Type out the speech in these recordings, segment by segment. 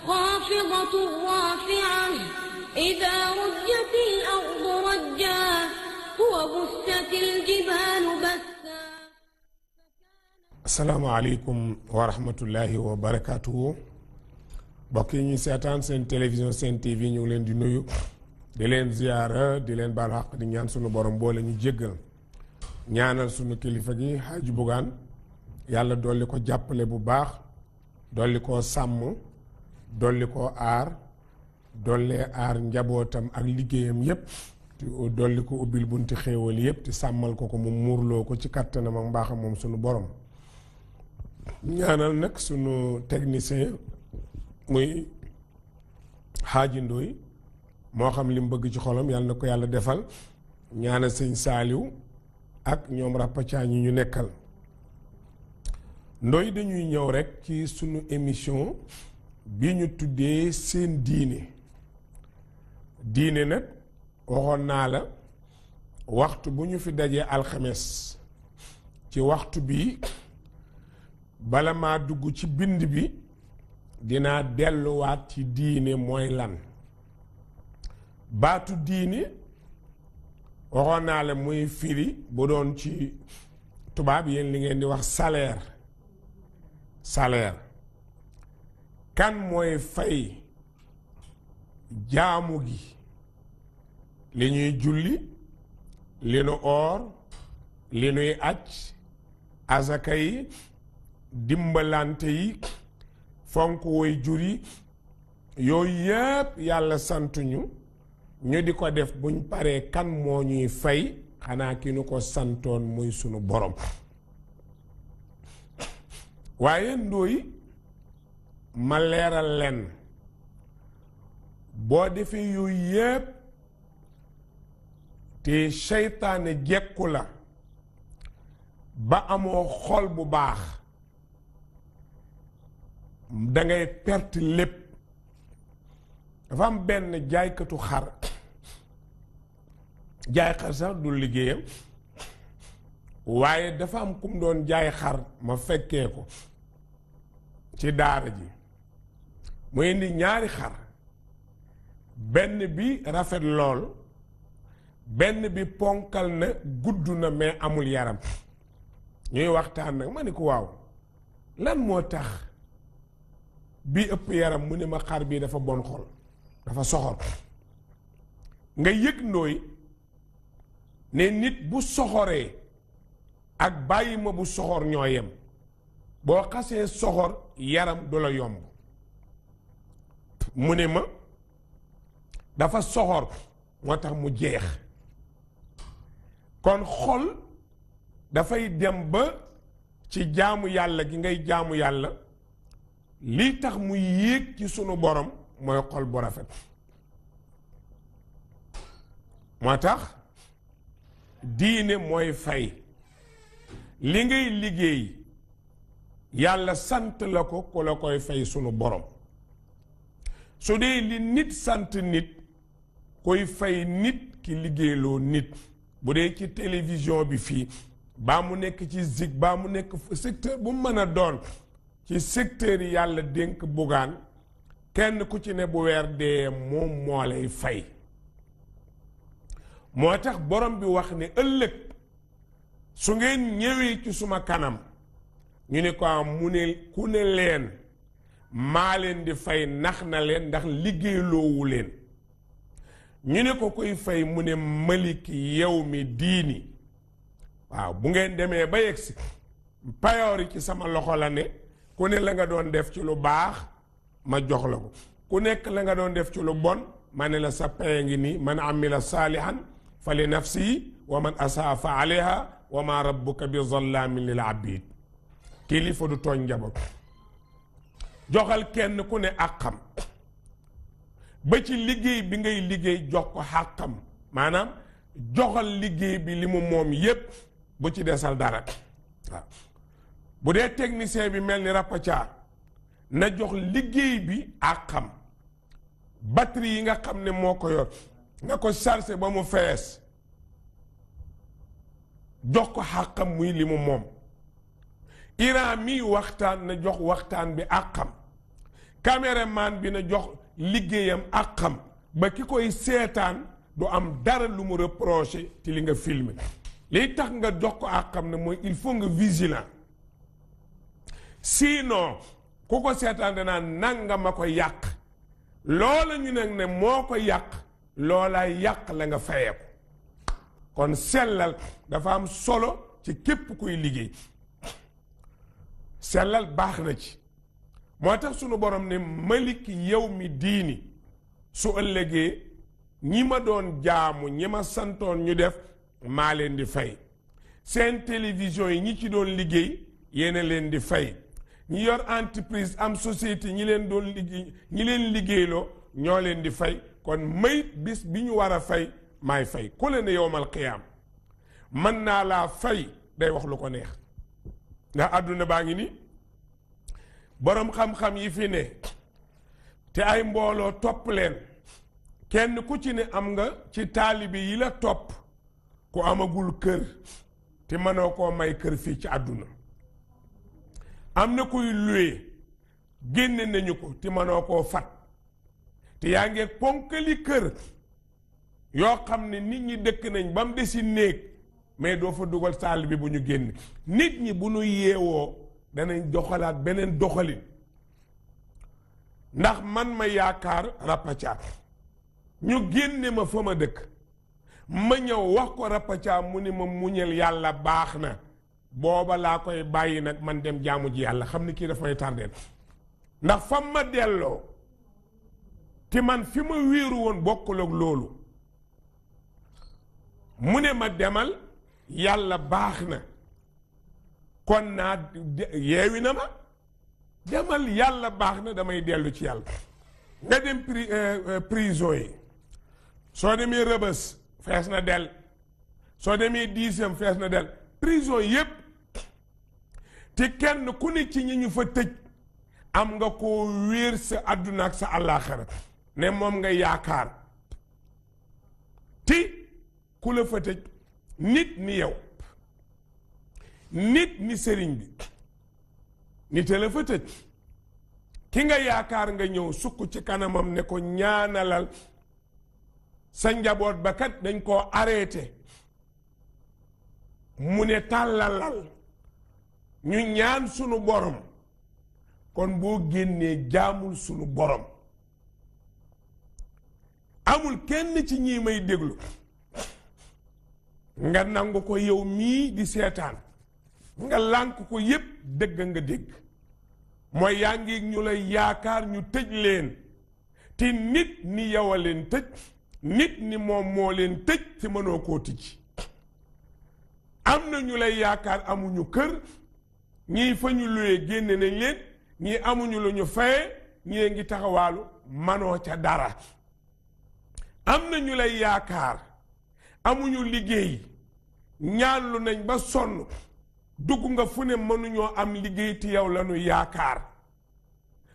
خافضة رافعة إذا رجت الأرض رجا وبست الجبال بثا. السلام عليكم ورحمة الله وبركاته. mbokk yi ñu seetaan seen télévision seen TV ñu ngi leen di nuyu di leen ziyaara di leen baal xaq di ñaan sunu borom boole ñu jéggal ñaanal sunu kilifa gi Hadj Bougane yàlla dolli ko jàppale bu baax dolli koo sàmm dolli koo aar dollee aar njabootam ak liggéeyam yépp te dolli ko ubbil bunti xéewal yépp te sàmmal ko ko mu muurloo ko ci kattanam ak mbaaxam moom sunu borom ñaanal nag sunu technicien muy Xaaji Ndoy moo xam li mu bëgg ci xolam yàlla na ko yàlla defal ñaanal sëñ Saaliw ak ñoom rappacaa ñi ñu nekkal Ndoy dañuy ñëw rekk ci sunu émission bi ñu tuddee seen diine nag waxoon naa la waxtu bu ñu fi dajee alxames ci waxtu bi bala maa dugg ci bind bi dinaa delluwaat ci diine mooy lan baatu diine waxoon naa la muy firi bu doon ci tubaab yéen li ngeen di wax salaire kan mooy fay jaamu gi li ñuy julli li nu oor li nuy aj azaka yi dimbalante yi fonk woy jur yi yooyu yépp yàlla santuñu ñu di ko def buñ paree kan moo ñuy fay xanaa ki nu ko santoon muy sunu borom waaye Ndoy ma leeral leen boo defee yooyu yépp te seytaane jekku la ba amoo xol bu baax dangay perte lépp dafa am benn jaaykatu xar jaay xar sax du liggéeyam waaye dafa am kum doon jaay xar ma fekkee ko ci daara ji mu indi ñaari xar benn bi rafet lool benn bi ponkal na gudd na mais amul yaram ñuy waxtaan nag ma ni ko waaw lan moo tax bi ëpp yaram mu ne ma xar bii dafa bon xol dafa soxor nga yëg Ndoy ne nit bu soxoree ak bàyyi ma bu soxor ñoo yem boo xasee soxor yaram du la yomb mu ne ma dafa soxor moo tax mu jeex kon xol dafay dem ba ci jaamu yàlla gi ngay jaamu yàlla lii tax mu yéeg ci sunu borom mooy xol bu rafet moo tax diine mooy fay li ngay liggéey yàlla sant la ko ku la koy fay sunu borom su dee li nit sant nit koy fay nit ki liggéeyloo nit bu dee ci télévision bi fii baa mu nekk ci Zik baa mu nekk secteur bu mën a doon ci secteur yi yàlla dénk Bougane kenn ku ci ne bu weer dee moom moo lay fay moo tax borom bi wax ne ëllëg su ngeen ñëwee ci suma kanam ñu ne ko mu ne ku ne leen maa leen di fay nax na leen ndax liggéeyloowu leen ñu ne ko koy fay mu ne maliki yawmi diini waaw bu ngeen demee ba yegsi payoori ci sama loxo la ne ku ne la nga doon def ci lu baax ma jox la ko ku nekk la nga doon def ci lu bon ma ne la sa paye ngi nii man amila saalihan fa li nafsi wa man asaa fa alayha wa ma rabbuka bi zallamin lil abid kilifa du tooñ njaboot joxal kenn ku ne àqam ba ci liggéey bi ngay liggéey jox ko àqam maanaam joxal liggéey bi li mu moom yépp bu ci desal dara waaw bu dee technicien bi mel ni Rapathia na jox liggéey bi àqam batterie yi nga xam ne moo ko yor nga ko chargé ba mu fees jox ko àqam muy li mu moom Iran mi waxtaan na jox waxtaan bi àqam caméraman bi na jox liggéeyam ak xam ba ki koy seetaan du am dara lu mu reproché ci li nga filmé liy tax nga jox ko ak xam ne mooy il faut nga vigilant sinon ku ko seetaan danaa nanga ma ko yàq loola ñu nag ne moo ko yàq loolaay yàq la nga fayee ko kon sellal dafa am solo ci képp kuy liggéey sellal baax na ci moo tax sunu borom ne maliki yawmi diini su ëllëgee ñi ma doon jaamu ñi ma santoon ñu def maa leen di fay seen télévision yi ñi ci doon liggéey yéena leen di fay ñi yor entreprise am société ñi leen doon liggéey ñi leen liggéeyloo ñoo leen di fay kon mayit bis bi ñu war a fay maay fay ku leen ne yowmal qiyaam mën naa laa fay day wax lu ko neex ndax àdduna baa ngi ni boroom xam-xam yi fi ne te ay mbooloo topp leen kenn ku ci ne am nga ci taalibi yi la topp ku amagul kër te mënoo koo may kër fii ci àdduna am na kuy luye génne nañu ko te mënoo koo fat te yaa ngi ponkali kër yoo xam ne nit ñi dëkk nañ ba mu desi néeg mais doo fa dugal taalibi bu ñu génn nit ñi bu ñu yeewoo danañ doxalaat beneen doxalin ndax man ma yaakaar Rapathia ñu génne ma fa ma dëkk ma ñëw wax ko Rapathia mu ni ma muñal yàlla baax na booba laa koy bàyyi nag man dem jaamu ji yàlla xam ni kii daf may tardeel ndax fa ma delloo te man fi ma wéeru woon bokkul ak loolu mu ne ma demal yàlla baax na kon naa yeewi na ma demal yàlla baax na damay dellu ci yàlla nga dem prison yi soo demee Rëbës fees na del soo demee 10e fees na del prison yépp te kenn ku ne ci ñi ñu fa tëj am nga koo wéer sa àdduna ak sa àllaaxira ne moom nga yaakaar ti ku la fa tëj nit ni yow nit ni sëriñ bi nit la fa tëj ki nga yaakaar nga ñëw sukk ci kanamam ne ko ñaanalal sa njaboot ba kat dañ koo arrêté mu ne tàllalal ñu ñaan sunu borom kon boo génnee jaamul sunu borom amul kenn ci ñii may déglu nga nangu ko yow mii di seetaan nga lànk ko yépp dëgg nga dégg mooy yaa ngi ñu lay yaakaar ñu tëj leen te nit ni yow a leen tëj nit ni moom moo leen tëj te mënoo koo tijji am na ñu lay yaakaar amuñu kër ñii fa ñu luwee génne nañ leen ñii amuñu lu ñu faye ñii ngi taxawaalu manoo ca dara am na ñu lay yaakaar amuñu liggéey ñaanlu nañ ba sonn dugg nga fu ne mënuñoo am liggéey ti yow lañu yaakaar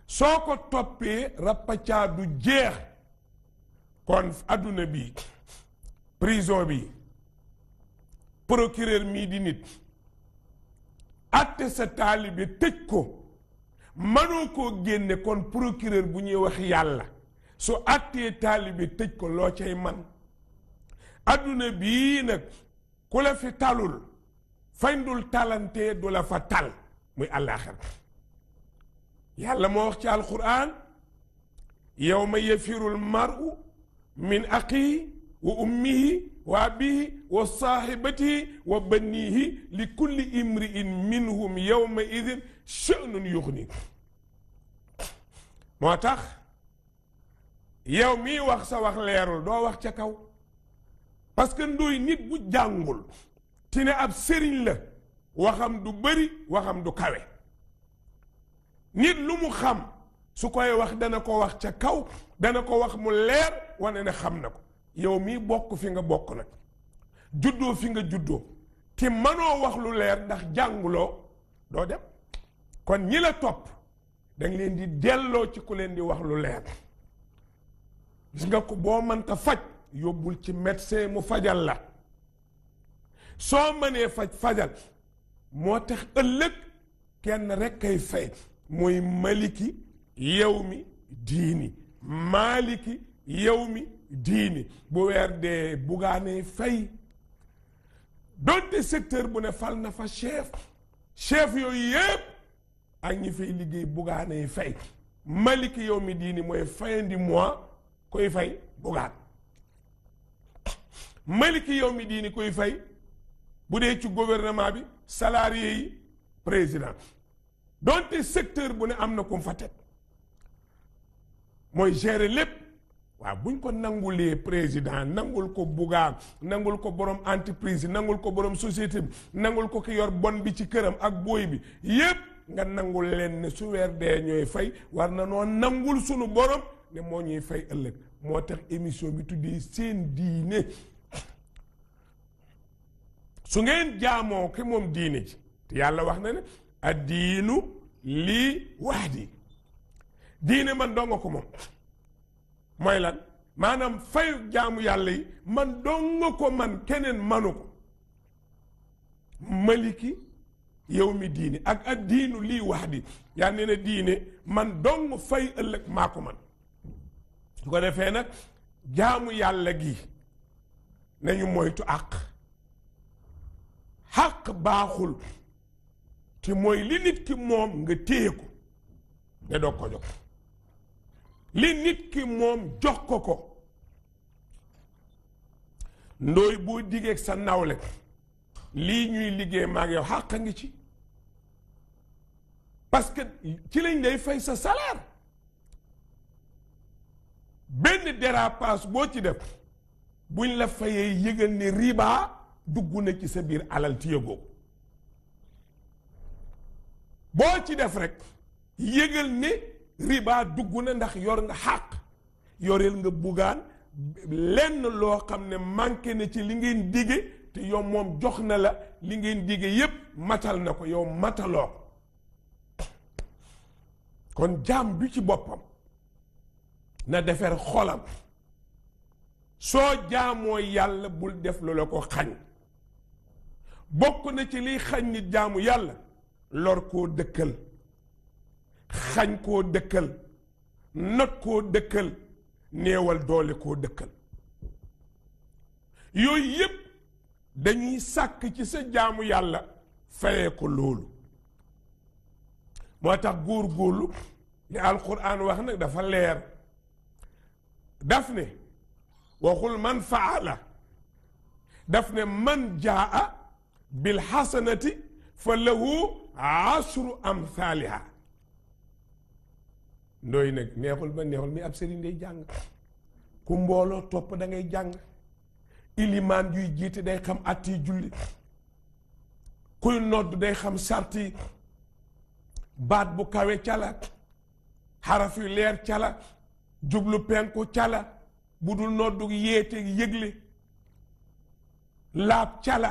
soo ko toppee Rapathia du jeex kon adduna bi prison bi procureur mii di nit atte sa taalibe tëj ko mënoo koo génne kon procureur bu ñuy wax yàlla su attee taalibe tëj ko loo cay man adduna bii nag ku la fi talul fañ dul talantee du la fa tal muy àllaaxira yàlla moo wax ci alquran yawma yafirul mar'u min axihi wa ummihi wa abihi wa saahibatihi wa banihi li kulli imri'in minhum yawma idin sha'nun yuxni moo tax yow mii wax sa wax leerul doo wax ca kaw parce que ndoy nit bu jàngul ti ne ab sëriñ la waxam du bëri waxam du kawe nit lu mu xam su koy wax dana ko wax ca kaw dana ko wax mu leer wane ne xam na ko yow mii bokk fi nga bokk nag juddoo fi nga juddoo te mënoo wax lu leer ndax jànguloo doo dem kon ñi la topp danga leen di delloo ci ku leen di wax lu leer gis nga ko boo mënta faj yóbbul ci médecin mu fajal la soo mënee fajal moo tax ëllëg kenn rek kay fay mooy maliki yawmi diini maaliki yawmi diini bu weer dee Bougane Faye donte secteur bu ne fal na fa chef yooyu yëpp ak ñi fay liggéey Bougane Faye maliki yawmi diini mooy fin du mois koy fay Bougane maliki yawmi diini koy fay bu dee ci gouvernement bi salarié yi président donte secteur bu ne am na ko fa teg mooy gérer lépp waaw buñ ko nangulee président nangul ko Bougane nangul ko borom entreprise nangul ko borom société bi nangul ko ki yor bon bi ci këram ak booy bi yépp nga nangul leen ne su weer dee ñooy fay war na noo nangul sunu borom ne moo ñuy fay ëllëg moo tax émission bi tuddee seen diine su ngeen jaamoo ki moom diine ji te yàlla wax na ne addiinu lii wahdi diine man donga ko moom mooy lan maanaam fayu jaamu yàlla yi man donga ko man keneen manu ko maliki yawmi diini ak addiinu lii wahdi yaa ne na diine man dong fay ëllëg maa ko man su ko defee nag jaamu yàlla gi nañu moytu àq baaxul te mooy li nit ki moom nga téye ko ne doo ko jox li nit ki moom jox ko ndooy boo diggeeg sa nawle lii ñuy liggéey maag yow xàq ngi ci parce que ci lañ lay fay sa salaire benn dérapage boo ci def buñ la fayee yëgal ne riba dugg na ci sa biir alal ci yëgoo boo ci def rek yëgal ne riba dugg na ndax yor nga xàq yoreel nga Bougane lenn loo xam ne manqué na ci li ngeen dige te yow moom jox na la li ngeen dige yépp matal na ko yow mataloo kon jaam bi ci boppam na defar xolam soo jaamoo yàlla bul def lu la ko xañ bokk na ci liy xañ nit jaamu yàlla lor koo dëkkal xañ koo dëkkal not koo dëkkal néewal doole koo dëkkal yooyu yépp dañuy sàkk ci sa jaamu yàlla fayee ko loolu moo tax góor-góorlu li alquran wax nag dafa leer daf ne waxul man faala daf ne man jaa bil xasanati fa lahu ashru amthaliha ndooy nag neexul ba neexul mi ab sëriñ day jàng ku mbooloo topp da ngay jàng ilimaan yuy jiite day xam atti julli kuy nodd day xam sarti baat bu kawe cala xaraf yu leer cala jublu penku cala bu dul noddu yéete yëgle laab cala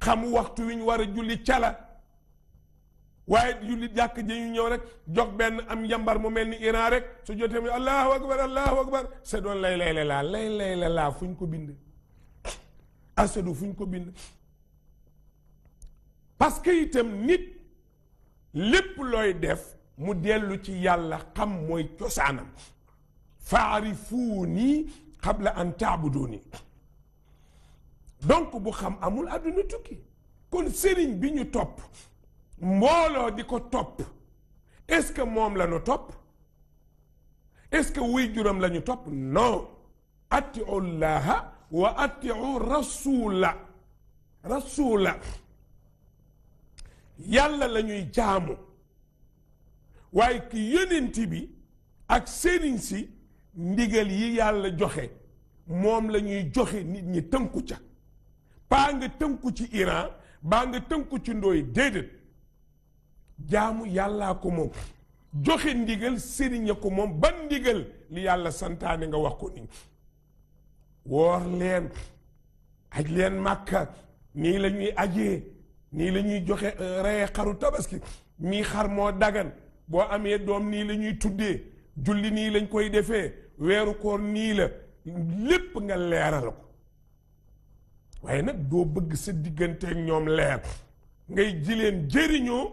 xam waxtu wi ñu war a julli cala waaye julli jàkk ji ñu ñëw rek jox benn am njambar mu mel ni Iran rek su jotee mu allahu akbar c'est doon lay laa fu ñu ko bind asadu fu ñu ko bind parce que itam nit lépp looy def mu dellu ci yàlla xam mooy cosaanam faarifuuni qabla an taabuduni donc bu xam amul àdduna tukki kon sëriñ bi ñu topp mbooloo di ko topp est-ce que moom la ñu topp est-ce que wuy juram la ñu topp non atiu llaha wa atiu rasula yàlla la ñuy jaamu waaye ki yonent bi ak sëriñ si ndigal yi yàlla joxe moom la ñuy joxe nit ñi tënku ca baa nga tënku ci Iran baa nga tënku ci ndooy déedéet jaamu yàllaa ko moom joxe ndigal sëriñ ko moom ban ndigal li yàlla santaane nga wax ko ni woor leen aj leen màkka nii la ñuy ajee nii la ñuy joxe reye xaru tabaski mii xar moo dagan boo amee doom nii la ñuy tuddee julli nii lañ koy defee weeru koor nii la lépp nga leeral ko waaye nag doo bëgg sa digganteeg ñoom leer ngay jileen jëriñoo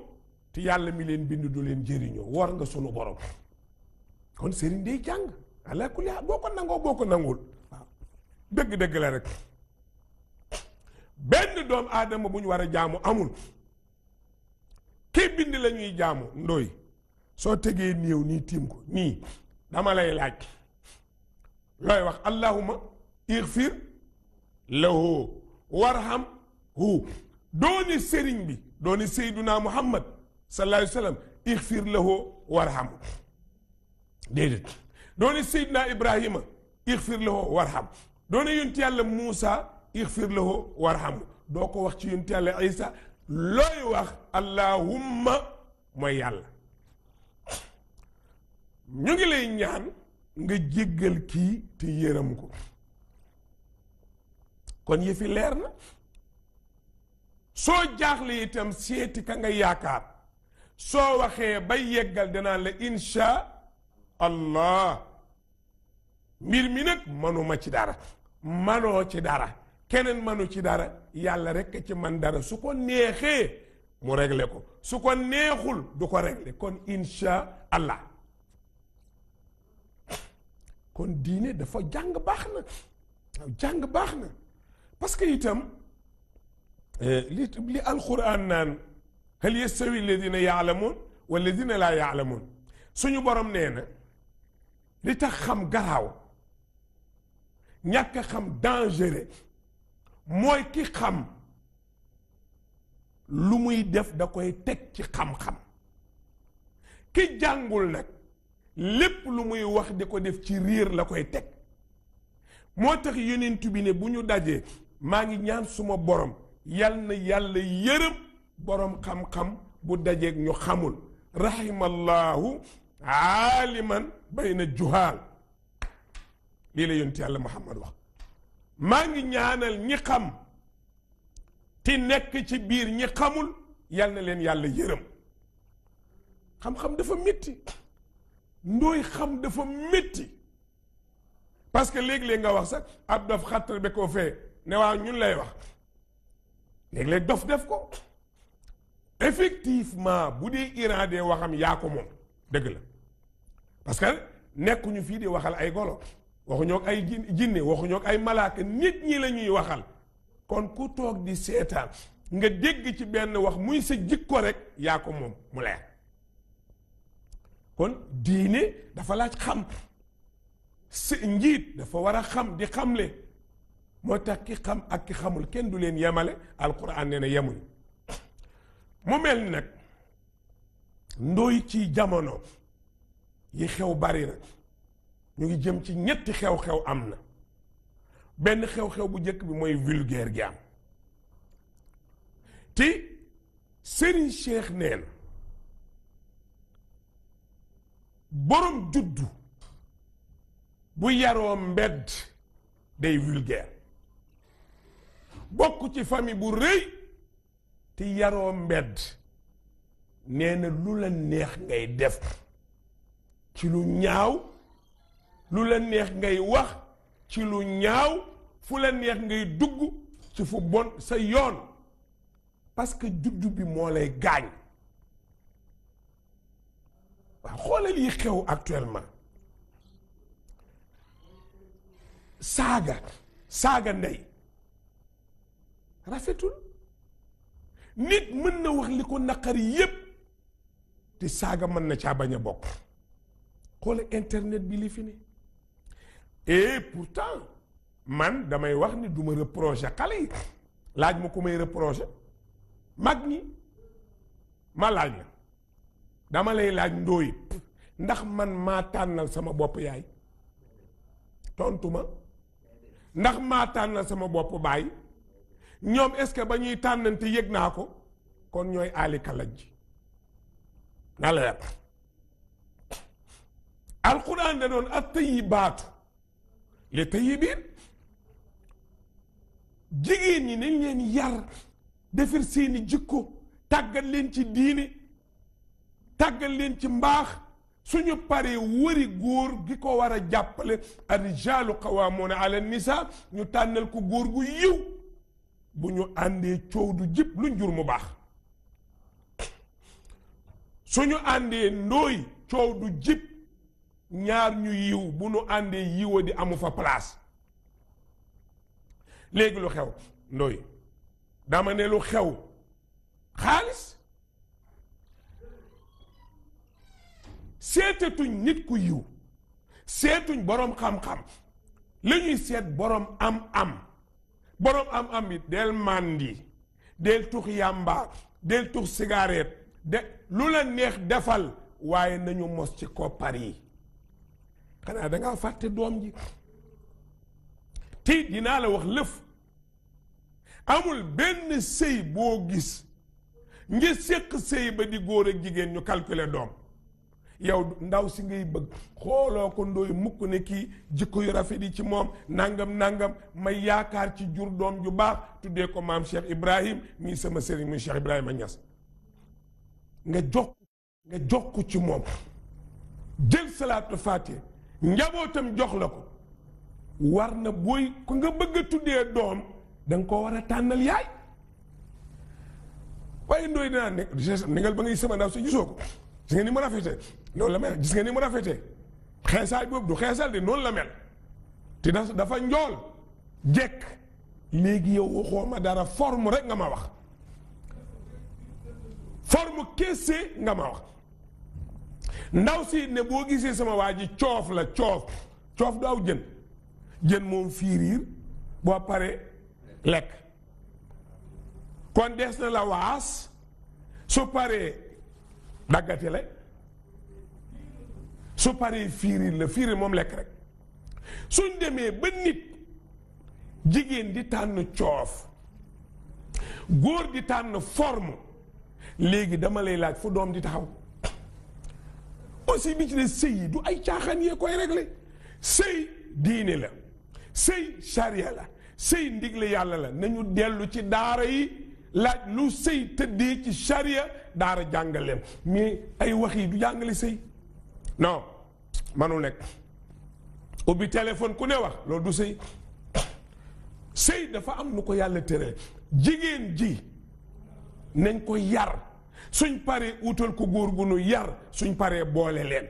te yàlla mi leen bind du leen jëriñoo war nga sunu borom kon sëriñ day jàng ala kulli haal boo ko nangoo boo ko nangul waaw dëgg-dëgg la rek benn doom aadama bu ñu war a jaamu amul kii bind la ñuy jaamu ndooy soo tegee néew nii tiim ko nii dama lay laaj looy wax allahumma igfir lahu warham hu dooni sëriñ bi dooni seyduna muhammad sallallahu alayhi wa sallam igfir lahu warham déedéet dooni seyduna ibrahima igfir lahu warham dooni yonent yàlla muusa igfir lahu warham doo ko wax ci yonent yàlla isa looy wax allahumma mooy yàlla ñu ngi lay ñaan nga jéggal kii te yërëm ko kon yëfi leer na soo jaaxle itam seeti ka nga yaakaar soo waxee ba yeggal danaa la insha allah mbir mi nag manuma ci dara manoo ci dara keneen manu ci dara yàlla rekk ci man dara su ko neexee mu réglé ko su ko neexul du ko réglé kon insha allah kon diine dafa jàng baax na jàng baax na parce que itam li alquran naan hal yastawi alladina yaalamuun walladina laa yaalamuun suñu borom nee na li tax xam garaaw ñàkk a xam dangereux mooy ki xam lu muy def da koy teg ci xam-xam ki jàngul nag lépp lu muy wax di ko def ci riir la koy teg moo tax yonent bi ne bu ñu dajee maa ngi ñaan suma borom yal na yàlla yërëm borom xam-xam bu dajeeg ñu xamul rahimallahu aaliman bayna juhaal lii la yonent yàlla Muhammad wax maa ngi ñaanal ñi xam ti nekk ci biir ñi xamul yal na leen yàlla yërëm xam-xam dafa métti ndooy xam dafa métti parce que léeg-léeg nga wax sax ab dof xattar be koo fee ne waaw ñun lay wax léeg-léeg dof def ko effectivement bu dee Iran dee waxam yaa ko moom dëgg la parce que nekkuñu fii di waxal ay golo waxuñoo ak ay jinne waxuñoo ak ay malaaka nit ñi la ñuy waxal kon ku toog di seetaan nga dégg ci benn wax muy sa jikko rek yaa ko moom mu leer kon diine dafa laaj xam si njiit dafa war a xam di xamle moo tax ki xam ak ki xamul kenn du leen yemale alquran nee na yemuñ mu mel ni nag ndooy ci jamono yi xew bari na ñu ngi jëm ci ñetti xew-xew am na benn xew-xew bu njëkk bi mooy vulgaire gi am te Serigne Cheikh nee na borom juddu bu yaroo mbedd day vulgaire bokk ci famille bu rëy te yaroo mbedd nee na lu la neex ngay def ci lu ñaaw lu la neex ngay wax ci lu ñaaw fu la neex ngay dugg ci fu bon sa yoon parce que juddu bi moo lay gaañ waaw xoolal yi xew actuellement saaga ndey rafetul nit mën na wax li ko naqari yépp te saaga mën na caa bañ a bokk xoolal internet bi li fi ne et pourtant man damay wax ni du ma reprocher xale yi laaj ma ku may reprocher mag ñi ma laaj la dama lay laaj ndóoy ndax man maa tànnal sama bopp yaay tontu ma ndax maa tànnal sama bopp baay ñoom est-ce que ba ñuy tànnante yëg naa ko kon ñooy aali kalaj ji na la yàpp alquran da doon at-tayyibaatu li tayyibiin jigéen ñi nañ leen yar defar seeni jikko tàggat leen ci diine tàggat leen ci mbaax suñu paree wëri góor gi ko war a jàppale ar-rijaalu qawwaamuuna ala nisaa ñu tànnal ko góor gu yiw bu ñu àndee coow du jib luñ jur mu baax suñu àndee ndooy coow du jib ñaar ñu yiw bu nu àndee yiwa di amu fa place léegi lu xew ndooy dama ne lu xew xaalis seetatuñ nit ku yiw seetuñ boroom xam-xam la ñuy seet boroom am boroom am it del màndi del tux yàmba del tux cigarette de lu la neex defal waaye nañu mos ci koppar yi xanaa dangaa fàtte doom ji te dinaa la wax lëf amul benn sëy boo gis ngir séq sëy ba di góor ak jigéen ñu calculer doom yow ndaw si ngay bëgg xooloo ko ndooy mukk ne kii jikko yu rafet yi ci moom nangam may yaakaar ci jur doom ju baax tuddee ko maam Cheikh Ibrahim mii sama sëriñ muy Cheikh Ibrahima Niass nga jox ko ci moom jël salaatu faatiha njabootam jox la ko war na booy ku nga bëgg a tuddee doom danga ko war a tànnal yaay waaye ndooy dinaa nekk négal ba ngay sama ndaw si gisoo ko gis nga ni mu rafetee noonu la mel gis nga ni mu rafetee xeesaay boobu du xeesal de noonu la mel te dafa njool jekk léegi yow waxoo ma dara forme rek nga ma wax forme kese nga ma wax ndaw si ne boo gisee sama waa ji coof la coof du aw jën moom fiiriir boo paree lekk kon des na la waas su paree daggate la su paree fiiriir moom lekk rek suñ demee ba nit jigéen di tànn coof góor di tànn forme léegi dama lay laaj fu doom di taxaw aussi bi ci ne sëy yi du ay caaxaan yee koy réglé sëy diine la sëy charia la sëy ndigle yàlla la nañu dellu ci daara yi laaj lu sëy tëddee ci charia daara jàngaleem mais ay wax yi du jàngale sëy non manul nekk ubbi téléphone ku ne wax loolu du sëy sëy dafa am nu ko yàlla tëral jigéen ji nañ ko yar suñ paree utal ko góor gu nu yar suñ paree boole leen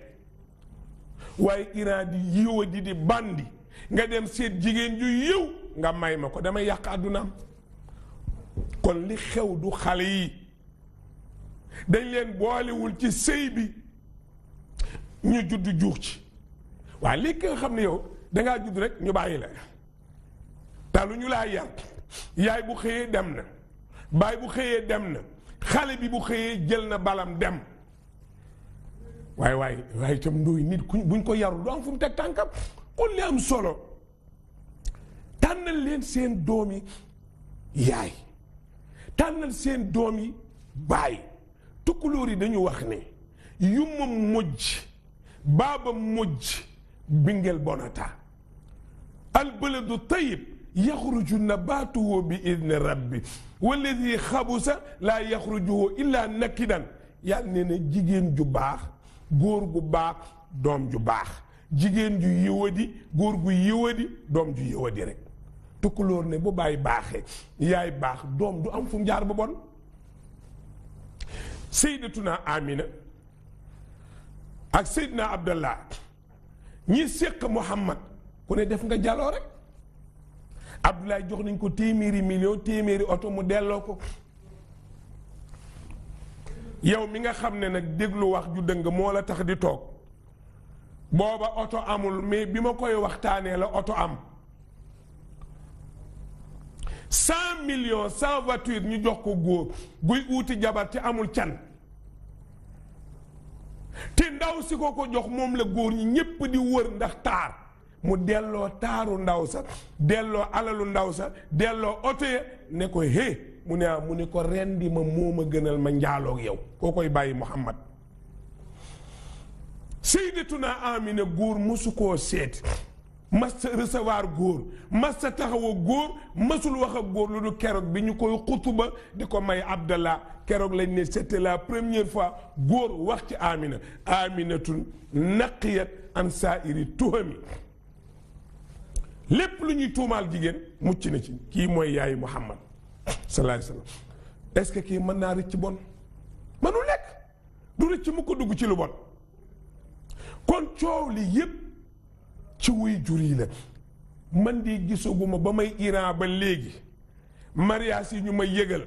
waaye Iran di yiwa di bandi nga dem seet jigéen ju yiw nga may ma ko damay yàq àddunaam kon li xew du xale yi dañ leen boolewul ci sëy bi ñu judd juux ci waaye léegi nga xam ne yow dangaa judd rek ñu bàyyi la talu ñu laa yar yaay bu xëyee dem na baay bu xëyee dem na xale bi bu xëyee jël na balam dem waaye itam ndooy nit buñ ko yarul du am fu mu teg tànkam kon li am solo tànnal leen seen doomi yaay tànnal seen doomi baay tukkulóor yi dañu wax ne yumma mujj baaba mujj bingel bonata albaladu tayib yaxruju nabatuhu bi idni rabbi walladi xabusa laa yaxrujuhu illa nakidan yàlla nee na jigéen ju baax góor gu baax doom ju baax jigéen ju yiwadi góor gu yiwadi doom ju yiwadi rek tukkulóor ne bu bàyyi baaxee yaay baax doom du am fu mu jaar ba bon Sayyidatuna Amina ak Seydina Abdallah ñi séq Muhammad ku ne def nga jaloo rek Abdoulaye jox nañ ko téeméeri million téeméeri oto mu delloo ko yow mi nga xam ne nag déglu wax ju dëng moo la tax di toog booba oto amul mais bi ma koy waxtaanee la oto am 100 millions 100 voitures ñu jox ko góor guy uuti jabar te amul can te ndaw si ko jox moom la góor ñi ñépp di wër ndax taar mu delloo taaru ndaw sa delloo alalu ndaw sa delloo oto ya ne ko mu ne ko rendi ma moo ma gënal ma njaaloog yow koo koy bàyyi Muhammad Sayyidatuna Amina góor mosu koo seet mas sa recevoir góor mas sa taxawa góor masul wax ak góor lu du keroog bi ñu koy xutuba di ko may Abdallah keroog lañ ne c'était la première fois góor wax ci Amina Aminatun naqiyat an saa'iri tuhami lépp lu ñuy tuumaal jigéen mucc na ci kii mooy yaayu Muhammad sallallahu alayhi wa sallam est-ce que kii mën naa rëcc bon mënu lekk du rëcc mu ko dugg ci lu bon. kon coow li yépp ci wuy jur yi la. man di gisaguma ba may Iran ba léegi mariage yi ñu may yëgal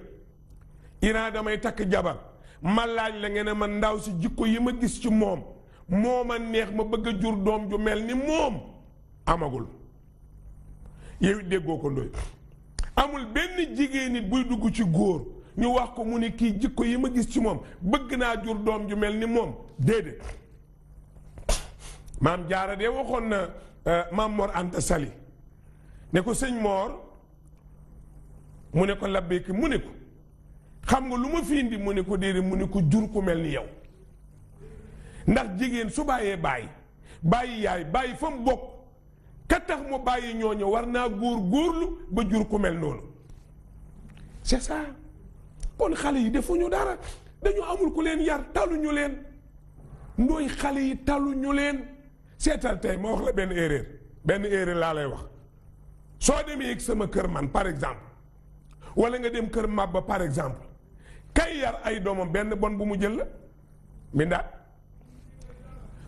Iran damay takk jabar ma laaj la ngeen ne ma ndaw si jikko yi ma gis ci moom moo ma neex ma bëgg a jur doom ju mel ni moom amagul. yow déggoo ko ndoy amul benn jigéen nit buy dugg ci góor ñu wax ko mu ne kii jikko yi ma gis ci moom bëgg naa jur doom ju mel ni moom déedéet. maam Jaara de waxoon na maam Mor Anta Sali ne ko sëñ Mor mu ne ko labbeeki mu ne ko xam nga lu ma fi indi mu ne ko déedéet mu ne ko jur ku mel ni yow ndax jigéen su bàyyee bàyyi yaay bàyyi fa mu bokk ka tax mu bàyyi ñooñu war naa góorlu ba jur ku mel noonu c'est ça. kon xale yi defuñu dara dañu amul ku leen yar taluñu leen ndooy xale yi taluñu leen seetal tey ma wax la benn erreur laa lay wax soo demee ak sama kër man par exemple wala nga dem kër Mabba par exemple kay yar ay doomam benn bon bu mu jël la mbindaat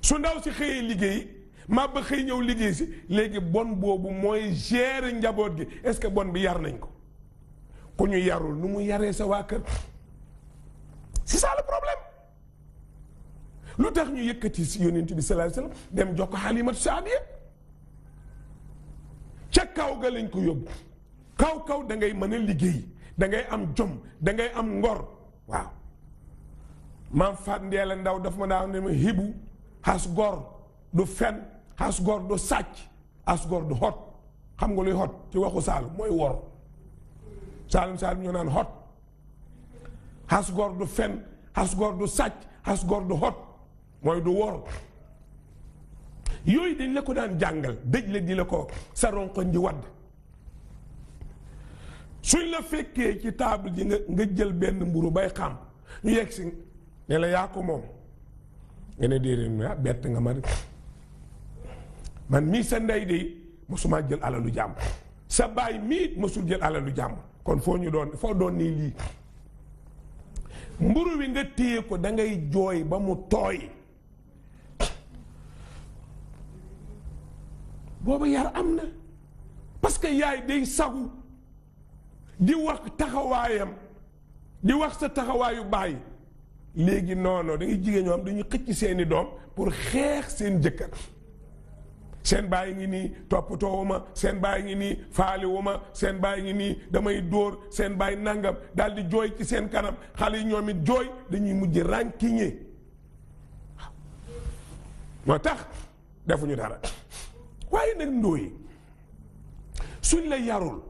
su ndaw si xëyee liggéey Mabba xëy ñëw liggéey si léegi bon boobu mooy gérer njaboot gi est-ce que bon bi yar nañ ko ku ñu yarul nu mu yaree sa waa kër c'est ça le problème. lu tax ñu yëkkati si yonent bi sallallahu alayhi wasallam dem jox ko Halimatu Saadiya ca kaw ga lañ ko yóbbu kaw da ngay mën a liggéey da ngay am jom da ngay am ngor waaw. maam Faat Ndeela Ndaw daf ma daa ne ma hibu xas gor du fen xas gor du sàcc xas gor du xot xam nga luy xot ci waxu Saalum mooy wor Saalum ñoo naan xot xas gor du fen xas gor du sàcc xas gor du xot mooy du wor. yooyu dañ la ko daan jàngal dëj la di la ko sa ronkoñ di wadd suñ la fekkee ci table ji nga jël benn mburu bay xam ñu yegg si ne la yaa ko moom nga ne déedéet bett nga ma man mii sa ndey de mosuma jël alalu jàmm sa baay mii mosul jël alalu jàmm kon foo doon nii lii mburu wi nga téye ko da ngay jooy ba mu tooy booba yar am na parce que yaay day sagu di wax taxawaayam di wax sa taxawaayu baay léegi noonu da ngay jigéen ñoo am dañuy xëcc seeni doom pour xeex seen jëkkër seen baay ngi nii toppatoowuma seen baay ngi nii faaliwuma seen baay ngi nii damay dóor seen baay nangam daal di jooy ci seen kanam xale yi ñoom it jooy dañuy mujj rànkiñe moo tax defuñu dara waaye nag ndóoyi suñ la yarul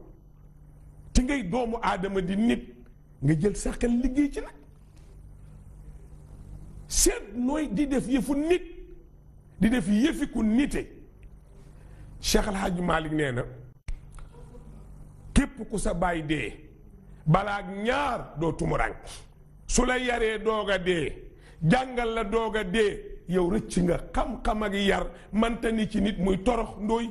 ci ngay doomu aadama di nit nga jël sa xel liggéey ci nag seet nooy di def yëfu nit di def yëfi ku nite Cheikh El Hadj Malick nee na képp ku sa baay dee balaa ñaar doo tumurànk su la yaree doog a dee jàngal la doog a dee yow rëcc nga xam-xam ak yar manta ni ci nit muy torox ndóoy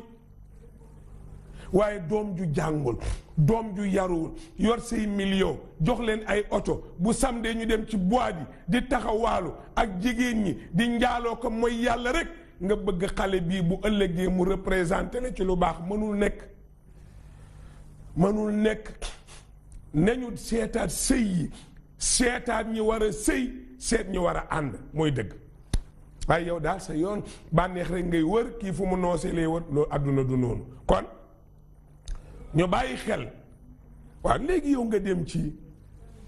waaye doom ju jàngul doom ju yaruwul yor say million jox leen ay oto bu samedi ñu dem ci bois di taxawaalu ak jigéen ñi di njaaloo ko mooy yàlla rek nga bëgg xale bii bu ëllëgee mu représenté la ci lu baax mënul nekk nañu seetaat sëy yi seetaat ñi war a sëy seet ñi war a ànd mooy dëgg waaye yow daal sa yoon bànneex rek ngay wër kii fu mu noosee lay wër loolu àdduna du noonu kon ñu bàyyi xel waaw léegi yow nga dem ci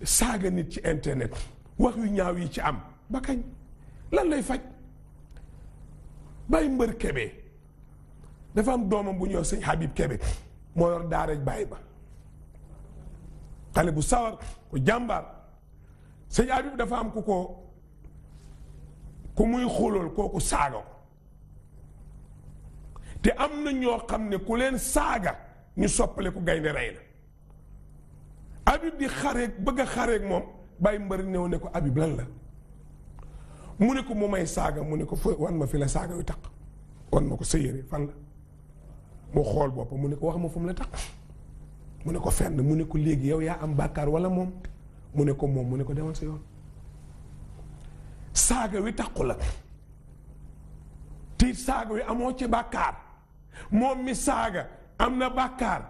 saaga nit ci internet wax yu ñaaw yi ci am ba kañ lan lay faj Baye Mbër Kebe dafa am doomam bu ñëw sëñ Habib Kebe moo yor daara Baye ba xale bu sawar ku jàmbaar sëñ Habib dafa am ku muy xulool kooku saaga ko te am na ñoo xam ne ku leen saaga ñu soppale ku gaynde rey la Habib di xareeg bëgg a xareeg moom Baye Mbër ñëw ne ko Habib lan la mu ne ko mu may saaga mu ne ko wan ma fi la saaga yu taq wan ma ko sa yére fan la mu xool boppam mu ne ko wax ma fu mu la taq mu ne ko fenn mu ne ko léegi yow yaa am bàkkaar wala moom mu ne ko moom mu ne ko demal sa yoon saaga wi taqu la te saaga wi amoo ci bàkkaar moom mi saaga am na bàkkaar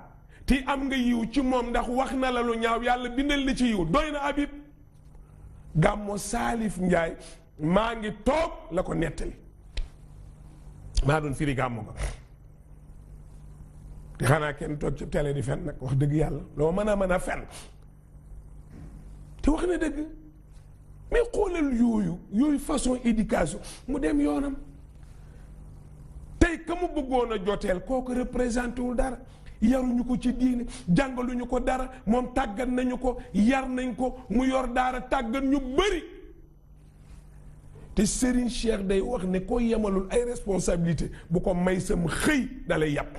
te am nga yiw ci moom ndax wax na la lu ñaaw yàlla bindal la ci yiw doy na Habib. Gàmmo Salif Njaay maa ngi toog la ko nettali maa doon firi gàmmo ko te xanaa kenn toog ci télé di fen nag wax dëgg yàlla loo mën a fen te wax na dëgg mais xoolal yooyu façon éducation mu dem yoonam tey ka mu bëggoon a joteel kooku représenté wul dara yaruñu ko ci diine jàngaluñu ko dara moom tàggat nañu ko yar nañ ko mu yor daara tàggat ñu bëri te Serigne Cheikh day wax ne koo yemalul ay responsabilité bu ko may sam xëy dalay yàpp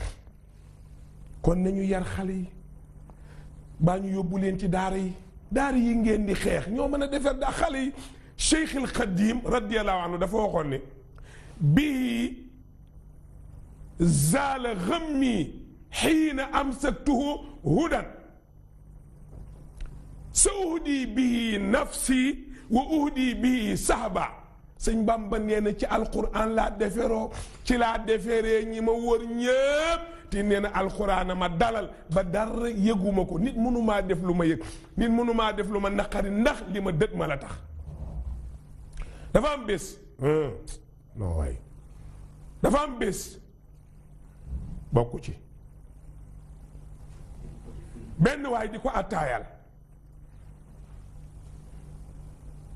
kon nañu yar xale yi baa ñu yóbbu leen ci daara yi ngeen di xeex ñoo mën a defar daa xale yi. Cheikhul Khadim radiyallahu anhu dafa waxoon ne bii zaala ghammi xiina amsaktuhu hudan sa uhdi bihi nafsi wa uhdi bihi sahaba. sëñ Bamba nee na ci alquran laa deferoo ci laa deferee ñi ma wër ñëpp te nee na alquran ma dalal ba dara yëguma ko nit mënumaa def lu ma yëg nit mënumaa def lu ma naqari ndax li ma dët ma la tax. dafa am bés non waay dafa am bés bokku ci benn waay di ko attaayal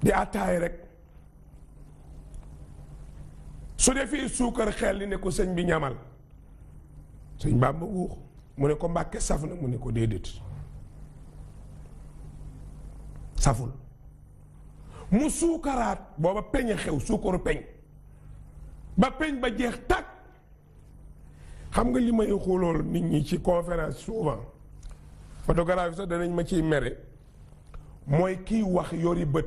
di attaay rek su defee suukar xel li ne ko sëñ bi ñamal sëñ Bamba guux mu ne ko Mbàkke saf na mu ne ko déedéet saful mu suukaraat booba peñe xew suukaru peñ ba peñ ba jeex tàkk. xam nga li may xulool nit ñi ci conférence souvent photographie sax danañ ma ciy mere mooy kiy wax yori bët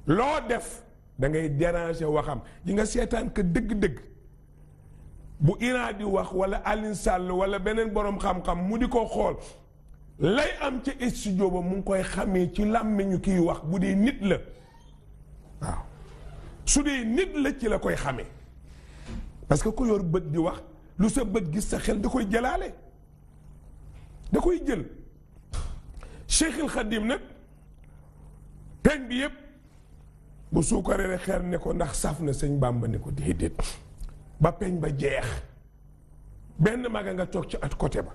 loo def da ngay déranger waxam yi nga seetaan que dëgg-dëgg bu Iran di wax wala Alioune Sall wala beneen borom xam-xam mu di ko xool lay am ca studio ba mu ngi koy xamee ci làmmiñu kiy wax bu dee nit la waaw su dee nit la ci la koy xamee parce que ku yor bët di wax lu sa bët gis sa xel da koy jëlaale da koy jël. Cheikhul Khadim nag peñ bi yëpp bu suukaree rek xeer ne ko ndax saf na sëñ Bamba ne ko déedéet ba peñ ba jeex benn maga nga toog ci at côté ba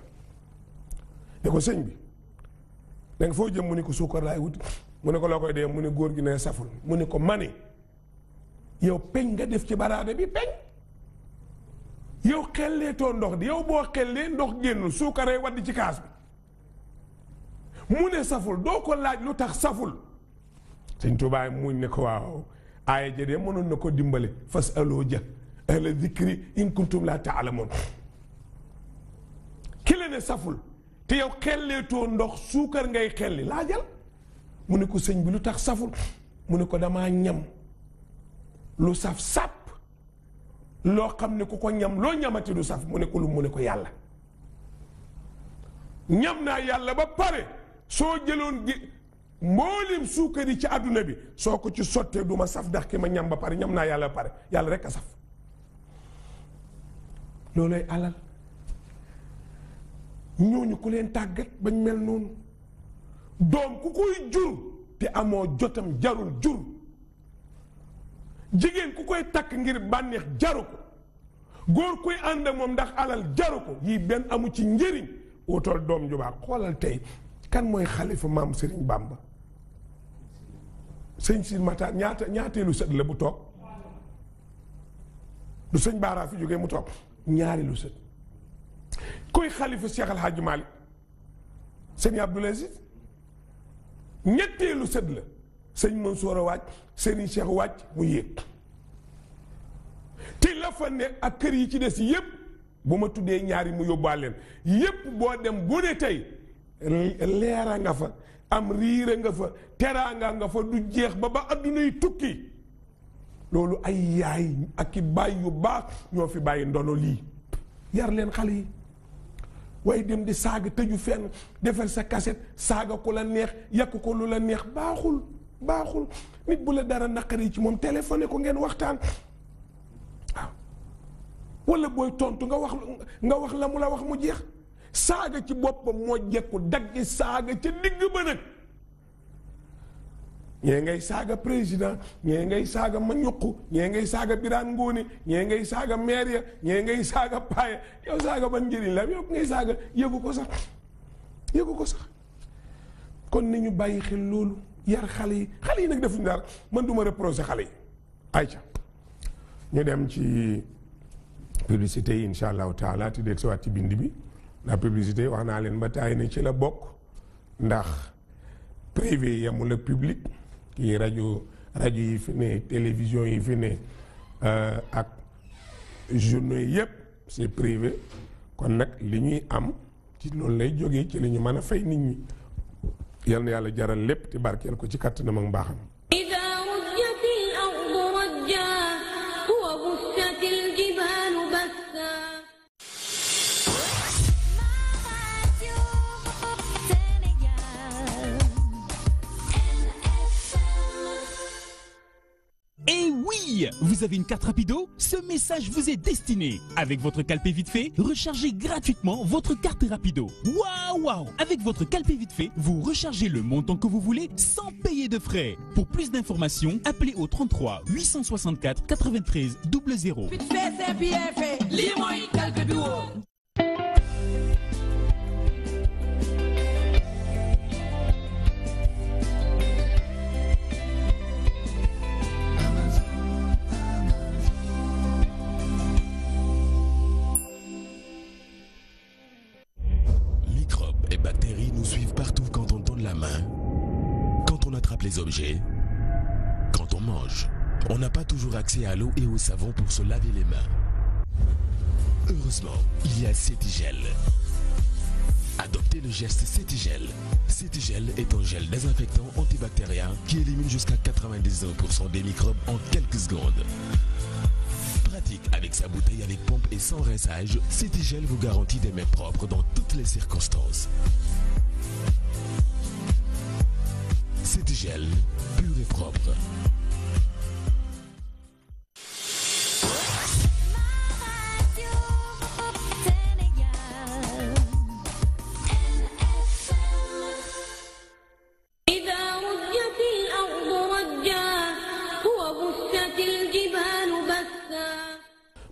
ne ko sëñ bi da nga foo jëm mu ne ko suukar laay wut mu ne ko loo koy dee mu ne góor gi ne saful mu ne ko mani yow peñ nga def ci baraade bi peñ yow xelleetoo ndox di yow boo xellee ndox génnul suukaree wadd ci kaas bi mu ne saful doo ko laaj lu tax saful sëñ Tuubaa muñ ne ko waaw aaya ja de mënoon na ko dimbale fas aloo ja ahla zikri in kuntum laa taalamoon ki la ne saful te yow xelleetoo ndox suukar ngay xelli laajal mu ne ko sëñ bi lu tax saful mu ne ko damaa ñam lu saf sàpp loo xam ne ku ko ñam loo ñamati du saf mu ne ko lu mu ne ko yàlla ñam naa yàlla ba pare soo jëloon gi mbooleem suukar yi ci àdduna bi soo ko ci sottee du ma saf ndax ki ma ñam ba pare ñam naa yàlla ba pare yàlla rek a saf loolooy alal ñooñu ku leen tàggat bañ mel noonu doom ku koy jur te amoo jotam jarul jur jigéen ku koy takk ngir bànneex jaru ko góor kuy ànd ak moom ndax alal jaru ko yii benn amu ci njëriñ wutal doom ju baax xoolal tey kan mooy xalifa maam Serigne Bamba sëñ si Matar ñaateelu sët la bu toog du sëñ Baara fi jógee mu toog ñaareelu sët koy xalifa Cheikh Al Hadj Malick sëñ Abdoul Aziz ñetteelu sët la sëñ Mansour a wàcc Serigne Cheikh wàcc mu yéeg te la fa ne ak kër yi ci des yépp bu ma tuddee ñaari mu yóbbaale leen yépp boo dem bu ne tey leera nga fa am riira nga fa teraanga nga fa du jeex ba addunay tukki loolu ay yaay ak i baay yu baax ñoo fi bàyyi ndono lii yar leen xale yi waaye dem di saaga tëju fenn defal sa kaset saaga ku la neex yàq ko lu la neex baaxul baaxul. nit bu la dara naqari ci moom téléphoné ko ngeen waxtaan waaw wala booy tontu nga wax la mu la wax mu jeex. saaga ci boppam moo jekku daggi saaga ca digg ba nag ñee ngay saaga président ñee ngay saaga ma ñuqu ñee ngay saaga Birane Ngóone ñee ngay saaga maire ya ñee ngay saaga paaya yow saaga ban njëriñ la yow ngay saaga yëgu ko sax kon ni ñu bàyyi xel loolu yar xale yi nag defuñu dara man du ma reprocher xale yi ayca ñu dem ci publicité yi insha allahu taala te del siwaat ci bind bi la publicité wax naa leen ba taay ne ci la bokk ndax privé yamul ak public kii rajo yi fi ne télévision yi fi ne ak journaux yëpp c'est privé kon nag li ñuy am ci loolu lay jógee ci li ñu mën a fay nit ñi yal na yàlla jaral lépp te barkeel ko ci kattanam ak mbaaxam. Et oui, vous avez une carte Rapido? Ce message vous est destiné. Avec votre Calpé Vite Fait, rechargez gratuitement votre carte Rapido. Waouh! Avec votre Calpé Vite Fait, vous rechargez le montant que vous voulez sans payer de frais. Pour plus d'informations, appelez au 33 864 93 00. Vite fait, c'est bien fait. Limoy Calpé Duo. Bactéries nous suivent partout quand on donne la main, quand on attrape les objets, quand on mange. On n'a pas toujours accès à l'eau et au savon pour se laver les mains. Heureusement, il y a Cetigel. Adoptez le geste Cetigel. Cetigel est un gel désinfectant antibactérien qui élimine jusqu'à 99% des microbes en quelques secondes. Pratique avec sa bouteille avec pompe et sans rinçage, Cetigel vous garantit des mains propres dans toutes les circonstances. Cetigel, pur et propre.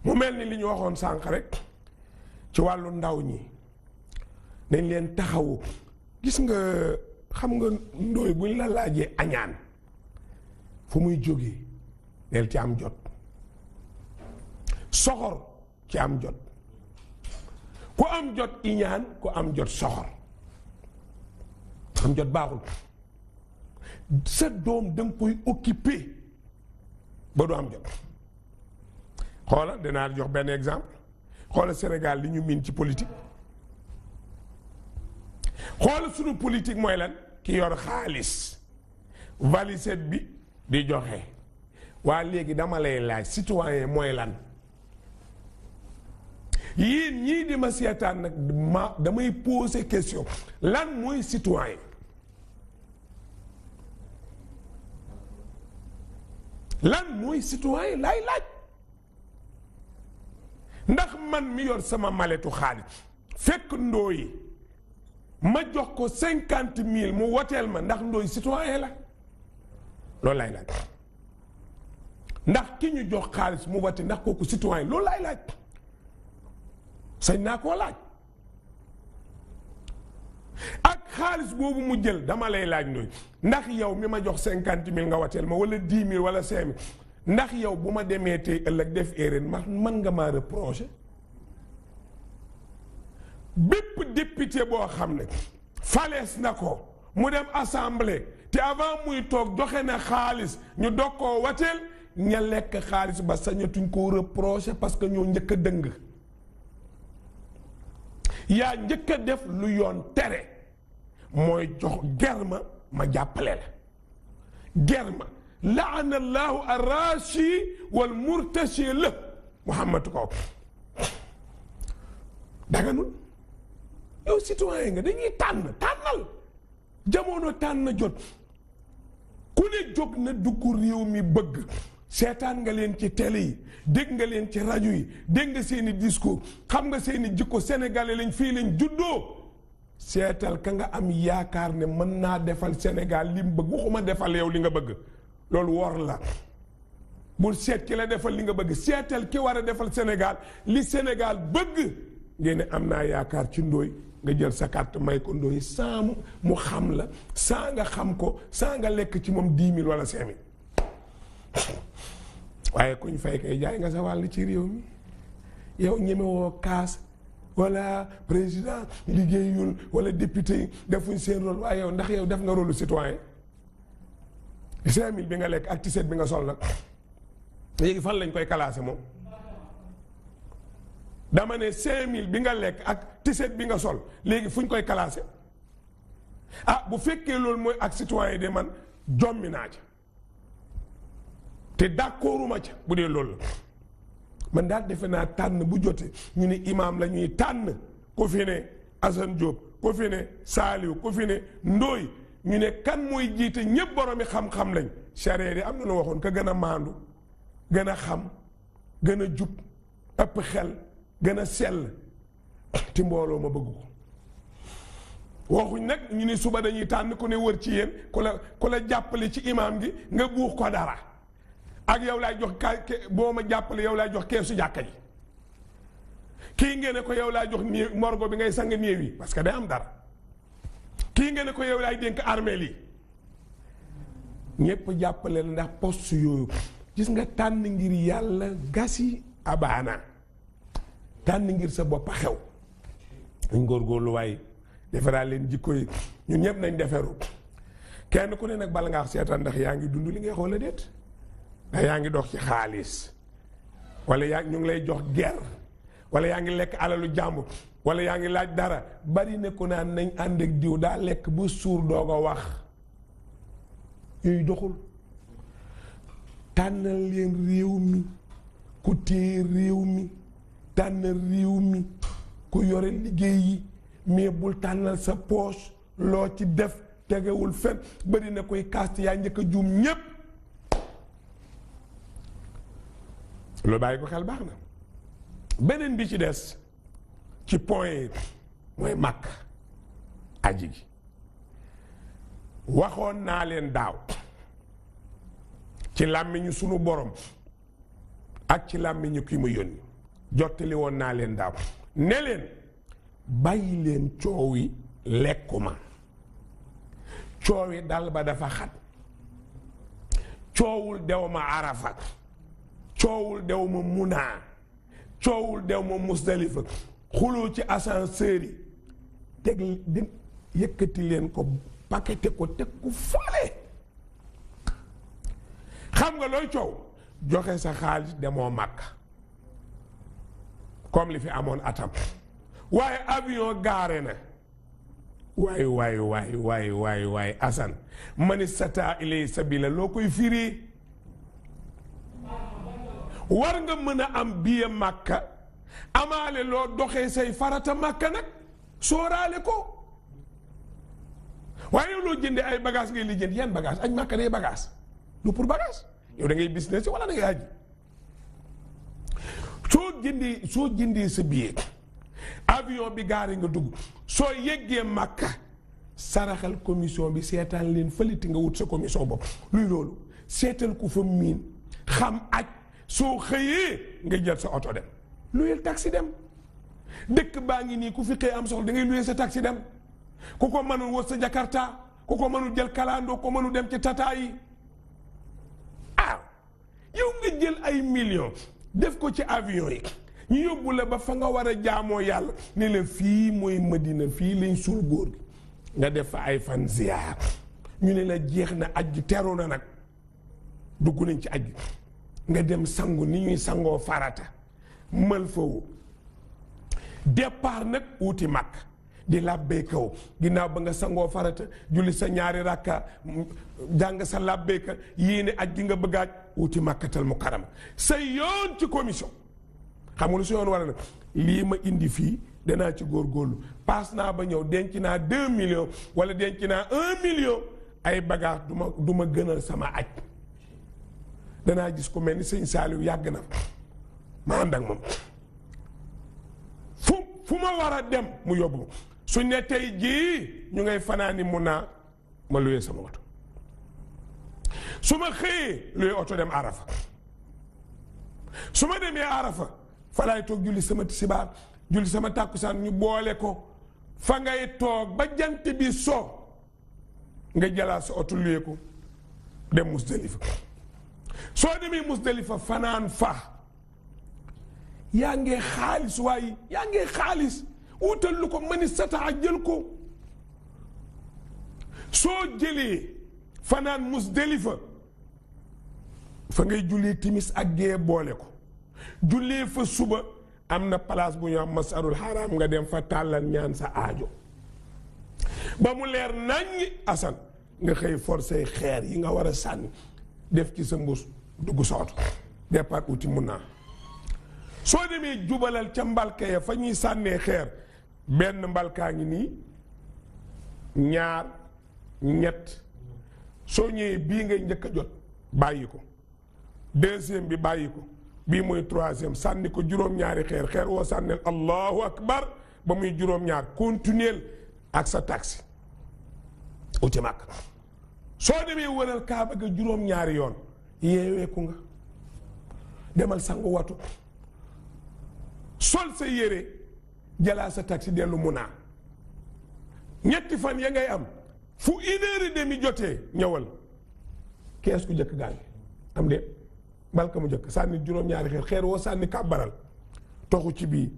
mu mel ni li ñu waxoon sànq rek ci wàllu ndaw ñi nañ leen taxawu gis nga xam nga ndooy buñ la laajee añaan fu muy jógee neel ci am jot soxor ci am jot ku am jot iñaan ku am jot soxor am jot baaxul sa doom da nga koy occupé ba du am jot xoola dinaa jox benn exemple xoola Sénégal li ñu miin ci politique xoola sunu politique mooy lan ki yor xaalis valise bi di joxe waa léegi dama lay laaj citoyen mooy lan yéen ñii di ma seetaan nag damay poser question lan mooy citoyen lan mooy citoyen laay laaj ndax man mi yor sama maletu xaalis fekk ndooyi ma jox ko 50 000 mu woteel ma ndax ndooy citoyen la loolu laay laaj ndax ki ñu jox xaalis mu wote ndax kooku citoyen loolu laay laaj sañ naa koo laaj ak xaalis boobu mu jël dama lay laaj ndooy ndax yow mi ma jox 50 000 nga woteel ma wala 10 000 wala 5 000 ndax yow bu ma demee tey ëllëg def erreur man nga maa reprocher bépp député boo xam ne falees na ko mu dem assemblée te avant muy toog joxe na xaalis ñu dog koo wateel ña lekk xaalis ba sañatuñ koo reprocher parce que ñoo njëkk a dëng yaa njëkk a def lu yoon tere mooy jox germa ma jàppale la germa laana allahu arrashi wal murtashi la Muhammad ko daganul yow citoyen nga dañuy tànnal jamono tànn jot ku ne jóg na dugg réew mi bëgg seetaan nga leen ci télé yi dégg nga leen ci rajo yi dégg nga seeni discours xam nga seeni jikko sénégalais lañ fii lañ juddoo seetal ka nga am yaakaar ne mën naa defal Sénégal li mu bëgg waxuma defal yow li nga bëgg loolu wor la bul seet ki la defal li nga bëgg seetal ki war a defal Sénégal li Sénégal bëgg ngeen ne am naa yaakaar ci Ndoye nga jël sa carte may ko Ndoye sans mu xam la sans nga xam ko sans nga lekk ci moom 10 000 wala 5 000 waaye kuñ fay kay jaay nga sa wàll ci réew mi yow ñemewoo kaas wala président liggéeyul wala député defuñ seen rôle waaye yow ndax yow def nga rôle citoyen 5 000 bi nga lekk ak tiset bi nga sol nag léegi fan lañ koy classé moom dama ne 5 000 bi nga lekk ak tiset bi nga sol léegi fuñ koy classé ah bu fekkee loolu mooy ak citoyen de man jommi naa ca te d'accorduma ca bu dee loolu la man daal defe naa tànn bu jotee ñu ne imaam la ñuy tànn ku fi ne Assane Diop ku fi ne Saliou ku fi ne Ndoye ñu ne kan mooy jiite ñépp boromi xam-xam lañ charia yi am na lu waxoon ka gën a maandu gën a xam gën a jub ëpp xel gën a sell ci mbooloo ma bëgg ko waxuñ nag ñu ne suba dañuy tànn ku ne wër ci yéen ku la jàppale ci imaam gi nga buux ko dara ak yow laay jox boo ma jàppale yow laay jox keesu jàkka ji kii ngeen ne ko yow laay jox néew morgo bi ngay sang néew yi parce que day am dara kii ngeen ne ko yow laay dénk armeel yi ñépp jàppale la ndax poste yooyu gis nga tànn ngir yàlla gasi abaana tànn ngir sa bopp xew dañ góorgóorlu waaye defaraa leen jikko yi ñun ñëpp nañ deferu kenn ku ne nag bala ngaa seetaan ndax yaa ngi dund li ngay xool déet ndax yaa ngi dox ci xaalis wala ñu ngi lay jox ger wala yaa ngi lekk alalu jàmbur wala yaa ngi laaj dara bari ne ko naan nañ ànd ak diw daa lekk bu suur doog a wax yooyu doxul tànnal leen réew mi ku téye réew mi tànnal réew mi ku yore liggéey yi mais bul tànnal sa poche loo ci def tegewul fen bari na koy kaast yaa njëkk a juum ñépp loolu bàyyi ko xel baax na beneen bi ci des ci point yi mooy màkk aji gi waxoon naa leen daaw ci làmmiñu sunu borom ak ci làmmiñu ki mu yónni jottali woon naa leen daaw ne leen bàyyi leen coow yi lekkuma coow yi dal ba dafa xat coowul dew ma Arafat coowul dew ma Munaa coowul dew ma Musdalifa xuloo ci ascenseur yi teg yëkkati leen ko pakete ko teg ku fale xam nga looy coow joxe sa xaalis demoo Makka comme li fi amoon atam waaye avion gaare na waay Assane man istata ilay sabila loo koy firi war nga mën a am billet Makka amaale loo doxee say farata Makka nag sooraale ko waaye yow loo jëndee ay bagage ngay li jënd yan bagage añ Makka day bagage lu pour bagage yow da ngay business wala da ngay aji soo jëndee sa billet avion bi gaari nga dugg soo yeggee Makka saraxal commission bi seetaan leen fëliti nga wut sa commission bopp luy loolu seetal ku fa miin xam aj soo xëyee nga jël sa oto dem luyel taxi dem dëkk baa ngi nii ku fi xëy am soxla da ngay luyee sa taxi dem ku ko mënul wër sa Jakarta ku ko mënul jël kalandoo ko mënul dem ci tata yi yow nga jël ay millions def ko ci avion yi ñu yóbbu la ba fa nga war a jaamoo yàlla ne la fii mooy Madina fii lañ suul góor gi nga def fa ay fan ziyaar ñu ne la jeex na aj gi teru na nag dugg nañ ci aj gi nga dem sangu ni ñuy sangoo farata mal fawu départ nag wuti Makka di làbbee kaw ginnaaw ba nga sangoo farata julli sa ñaari rakka jàng sa làbbeeka yéene aj gi nga bëggaaj wuti Makkatal Mukarrama sa yoon ci commission xam nga lu si yoon war a nag lii ma indi fii danaa ci góorgóorlu paas naa ba ñëw denc naa 2 millions wala denc naa 1 million ay bagage du ma gënal sama aj danaa gis ku mel ni sëñ Saliou yàgg na ma ànd ak moom fu ma war a dem mu yóbbu su ne tey jii ñu ngay fanaani mun naa ma luyee sama oto su ma xëyee luyee oto dem Arafa su ma demee Arafa fa laay toog julli sama tisbaar julli sama tàkkusaan ñu boole ko fa ngay toog ba jant bi so nga jëlaat sa oto luyee ko dem Musdalifa soo demee Musdalifa fanaan fa yaa ngee xaalis waaye yaa ngee xaalis wutal lu ko mani sataa jël ko soo jëlee fanaan Musdalifa fa ngay jullee timis ak gee boole ko jullee fa suba am na place bu ñu am masarul haram nga dem fa tàllal ñaan sa aajo ba mu leer naññi asan nga xëy forcé xeer yi nga war a sànni def ci sa mbuus dugg sa oto départ uti mun naa soo demee jubalal ca mbalka ya fa ñuy sànnee xeer benn mbalkaa ngi nii ñaar ñett soo ñëwee bii ngay njëkk a jot bàyyi ko deuxième bi bàyyi ko bii mooy troisième sànni ko juróom-ñaari xeer woo sànneel allahu akbar ba muy juróom-ñaar continuel ak sa taxi uti màkk soo demee wëral kaaba ga juróom-ñaari yoon yeeweeku nga demal sangu watu sol sa yére jëlaa sa taxi dellu Muna ñetti fan ya ngay am fu 1h30 jotee ñëwal kees ku jëkk gaa ngi am de balka mu jëkk sànni juróom-ñaari xeer woo sànni kàbbaral toxu ci bii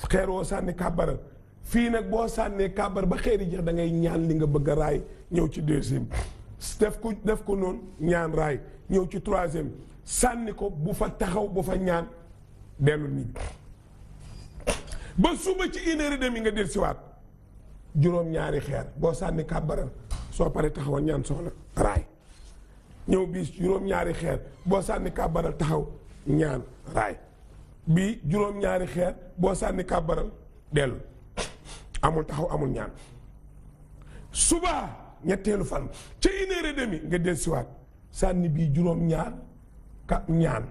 xeer woo sànni kàbbaral fii nag boo sànnee kàbbar ba xeer yi jeex da ngay ñaan li nga bëgg a raay ñëw ci deuxième def ko noonu ñaan raay ñëw ci troisième sànni ko bu fa taxaw bu fa ñaan dellu nit ba suba ci 1h30 nga del siwaat juróom-ñaari xeer boo sànni kàbbaral soo paree taxawal ñaan soxla raay ñëw bii juróom-ñaari xeer boo sànni kàbbaral taxaw ñaan raay bii juróom-ñaari xeer boo sànni kàbbaral dellu amul taxaw amul ñaan suba ñetteelu fan ca 1h30 nga del siwaat sànni bii juróom-ñaar ñaan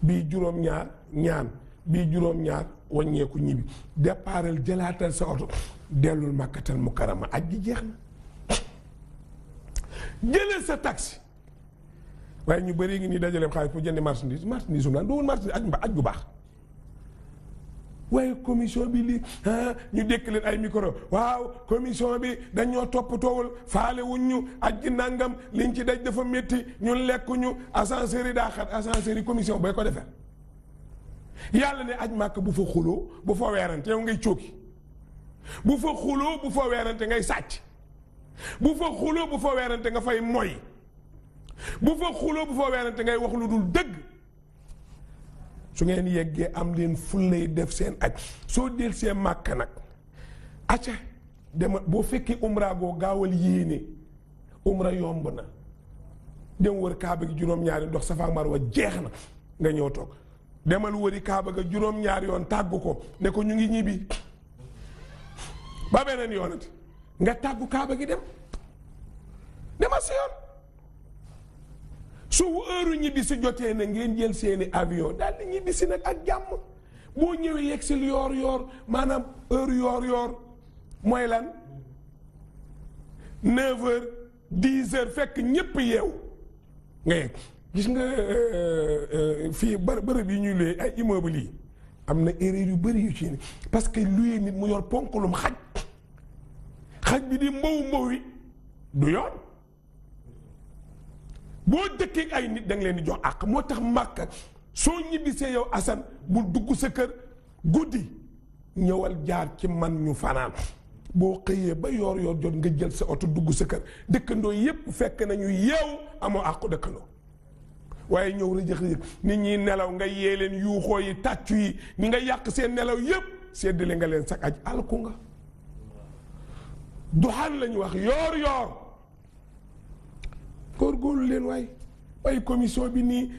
bii juróom-ñaar ñaan bii juróom-ñaar wàññeeku ñibbi départal jëlaatal sa oto dellul Makkatal Mukarrama aj gi jeex na jëlee sa taxi waaye ñu bëri ngi nii dajaleem xaalis pour jëndi marchandise um laan doowul marchandise aj gu baax waaye commission bi lii ñu dékk leen ay micro waaw commission bi dañoo toppatoowul faale wuñ ñu aj gi nangam liñ ci daj dafa métti ñun lekkuñu ascenseur yi daa xat ascenseur yi commission bay ko defee yàlla ne aj màkk bu fa xuloo bu fa weerante yow ngay cóoki bu fa xuloo bu fa weerante ngay sàcc bu fa xuloo bu fa weerante nga fay moy bu fa xuloo bu fa weerante ngay wax lu dul dëgg su ngeen yeggee am leen fullay def seen aj soo del see màkk nag acca dema boo fekkee umra goo gaawal yéene umra yomb na dem wër kaaba gi juróom-ñaari ndox Safa ak Marwa jeex na nga ñëw toog demal wëri kaaba ga juróom-ñaari yoon tàggu ko ne ko ñu ngi ñibbi ba beneen yoonati nga tàggu kaaba gi demal si yoon su heure ñibbi si jotee na ngeen jël seeni avion daal di ñibbi si nag ak jàmm boo ñëwee yegg si yoor maanaam heure yoor mooy lan 9h 10h fekk ñépp yeew nga yegg gis nga fii bërëb yi ñuy luye ay immeuble yi am na erreur yu bëri yu ci ne parce que luye nit mu yor ponkalum xaj bi di mbow yi du yoon boo dëkkee ay nit da nga leen di jox àq moo tax Màkka soo ñibbisee yow Assane bul dugg sa kër guddi ñëwal jaar ci man ñu fanaan boo xëyee ba yoor jot nga jël sa oto dugg sa kër dëkkandoo yépp fekk nañu yeew amoo àqu dëkkandoo waaye ñëw rëjëx nit ñi nelaw nga yee leen yuuxoo yi tàccu yi ñi nga yàq seen nelaw yépp séddale nga leen sak aj alku nga duxaan lañu wax yoor góorgóorlu leen waaye commission bi nii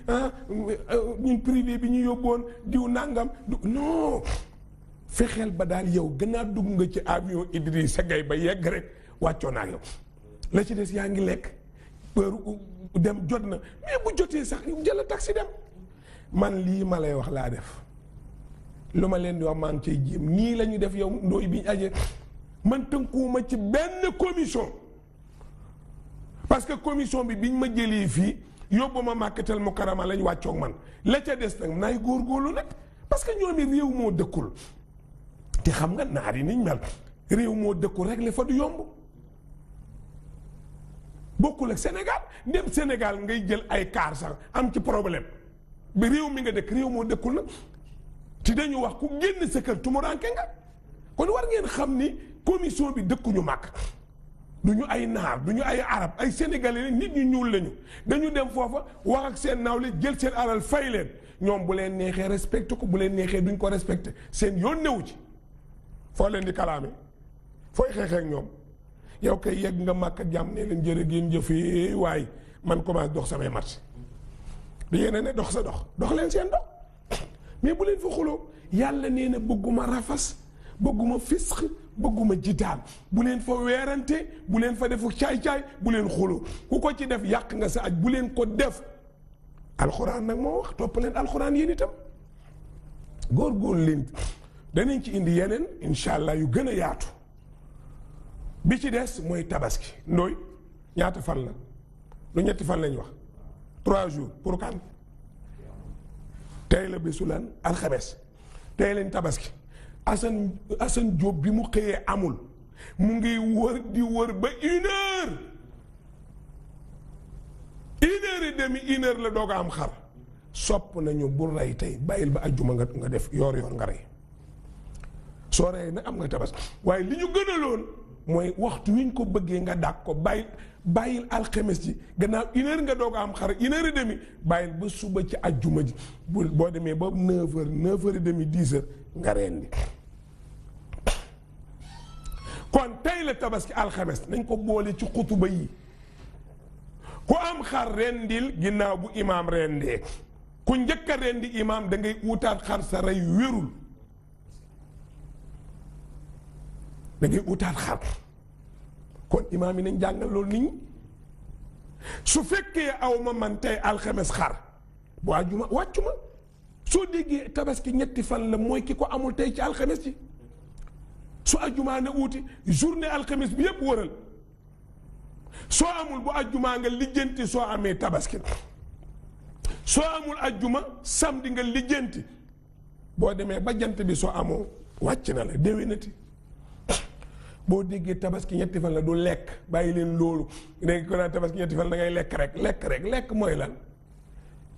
ñun privé bi ñu yóbboon diw nangam non fexeel ba daal yow gën a dugg nga ci avion Idrissa Gueye ba yegg rek wàccoo naa yow la ci des yaa ngi lekk heure dem jot na mais bu jotee sax jël taxi dem. man lii ma lay wax laa def lu ma leen di wax maa ngi cay jéem nii la ñu def yow ndooy bi ñu aje man tënkuwuma ci benn commission parce que commission bi biñ ma jëlee fii yóbbu ma Makkatal Mukarrama lañ wàccoog man la ca des nag naay góorgóorlu nag parce que ñoom it réew moo dëkkul te xam nga naar yi niñ mel réew moo dëkkul rek la fa du yomb bokkul ak Sénégal dem Sénégal ngay jël ay kaar sax am ci problème bi réew mi nga dëkk réew moo dëkkul nag te dañu wax ku génn sa kër tumuranke nga kon war ngeen xam ni commission bi dëkkuñu màkk du ñu ay naar du ñu ay arab ay sénégalais nit ñu ñuul lañu dañu dem foofa wax ak seen nawle jël seen alal fay leen ñoom bu leen neexee respecté ko bu leen neexee duñ ko respecté seen yoon newu ci foo leen di kalaame fooy xeexee ak ñoom yow kay yegg nga màkk jàmm ne leen jërë ngeen jëfee waaye man commencé dox samay marché da yéene ne dox sa dox leen seen dox mais bu leen fa xuloo yàlla nee na bëgguma rafas bëgguma fisq bëgguma jitaan bu leen fa weerante bu leen fa defu caay-caay bu leen xuloo ku ko ci def yàq nga sa aj bu leen ko def alxuraan nag moo wax topp leen alxuraan yéen itam góor-góorlu leen danañ ci indi yeneen incha allah yu gën a yaatu bi ci des mooy tabaski ndooy ñaata fan la lu ñetti fan lañ wax 3 jours pour kan tey la bésu lan alxames tey lañ tabaski Assane Diop bi mu xëyee amul mu ngi wër di wër ba 1 heure 1 heure et demi 1 heure la doog a am xar sopp nañu bu rey tey bàyyil ba ajjuma nga def yoor nga rey soo rey nag am nga tabaski waaye li ñu gënaloon mooy waxtu wi ñu ko bëggee nga dàq ko bàyyil alxames ji gannaaw 1 heure nga doog a am xar 1 heure et demi bàyyil ba suba ci ajjuma ji boo demee ba 9 heures 9 heures et demi 10 heures nga rendi kon tey la tabaski alxames nañ ko boole ci xutuba yi ku am xar rendil ginnaaw bu imaam rendee ku njëkk a rendi imaam da ngay utaat xar sa rey wérul da ngay utaat xar kon imaam yi nañ jàngal loolu nit ñi su fekkee aw ma man tey alxames xar bu àjjuma wàccu ma soo déggee tabaski ñetti fan la mooy ki ko amul tey ci alxames ji su àjjumaa na uuti journée alxames bi yépp wëral soo amul bu àjjumaa nga lijjanti soo amee tabaski soo amul àjjuma samedi nga lijjanti boo demee ba jant bi soo amoo wàcc na la déwénati boo déggee tabaski ñetti fan la du lekk bàyyi leen loolu léegi ko naan tabaski ñetti fan da ngay lekk rek lekk mooy lan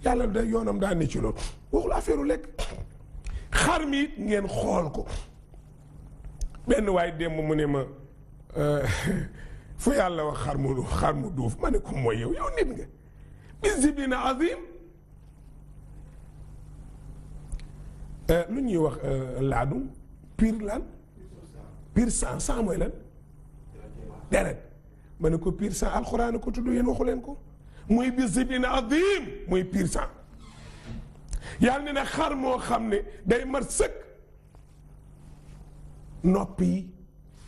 yàlla da yoonam daa ne ci loolu waxul affaire lekk xar mi it ngeen xool ko benn waaye démb mu ne ma fu yàlla wax xar mu duuf ma ne ko mooy yow nit nga bizibina azim lu ñuy wax laadum pire lan pire sang mooy lan deret ma ne ko pire sang alxuraan ko tudd yéen waxu leen ko mooy bizibina azim mooy pire sang yàlla ne na xar moo xam ne day mat sëkk nopp yi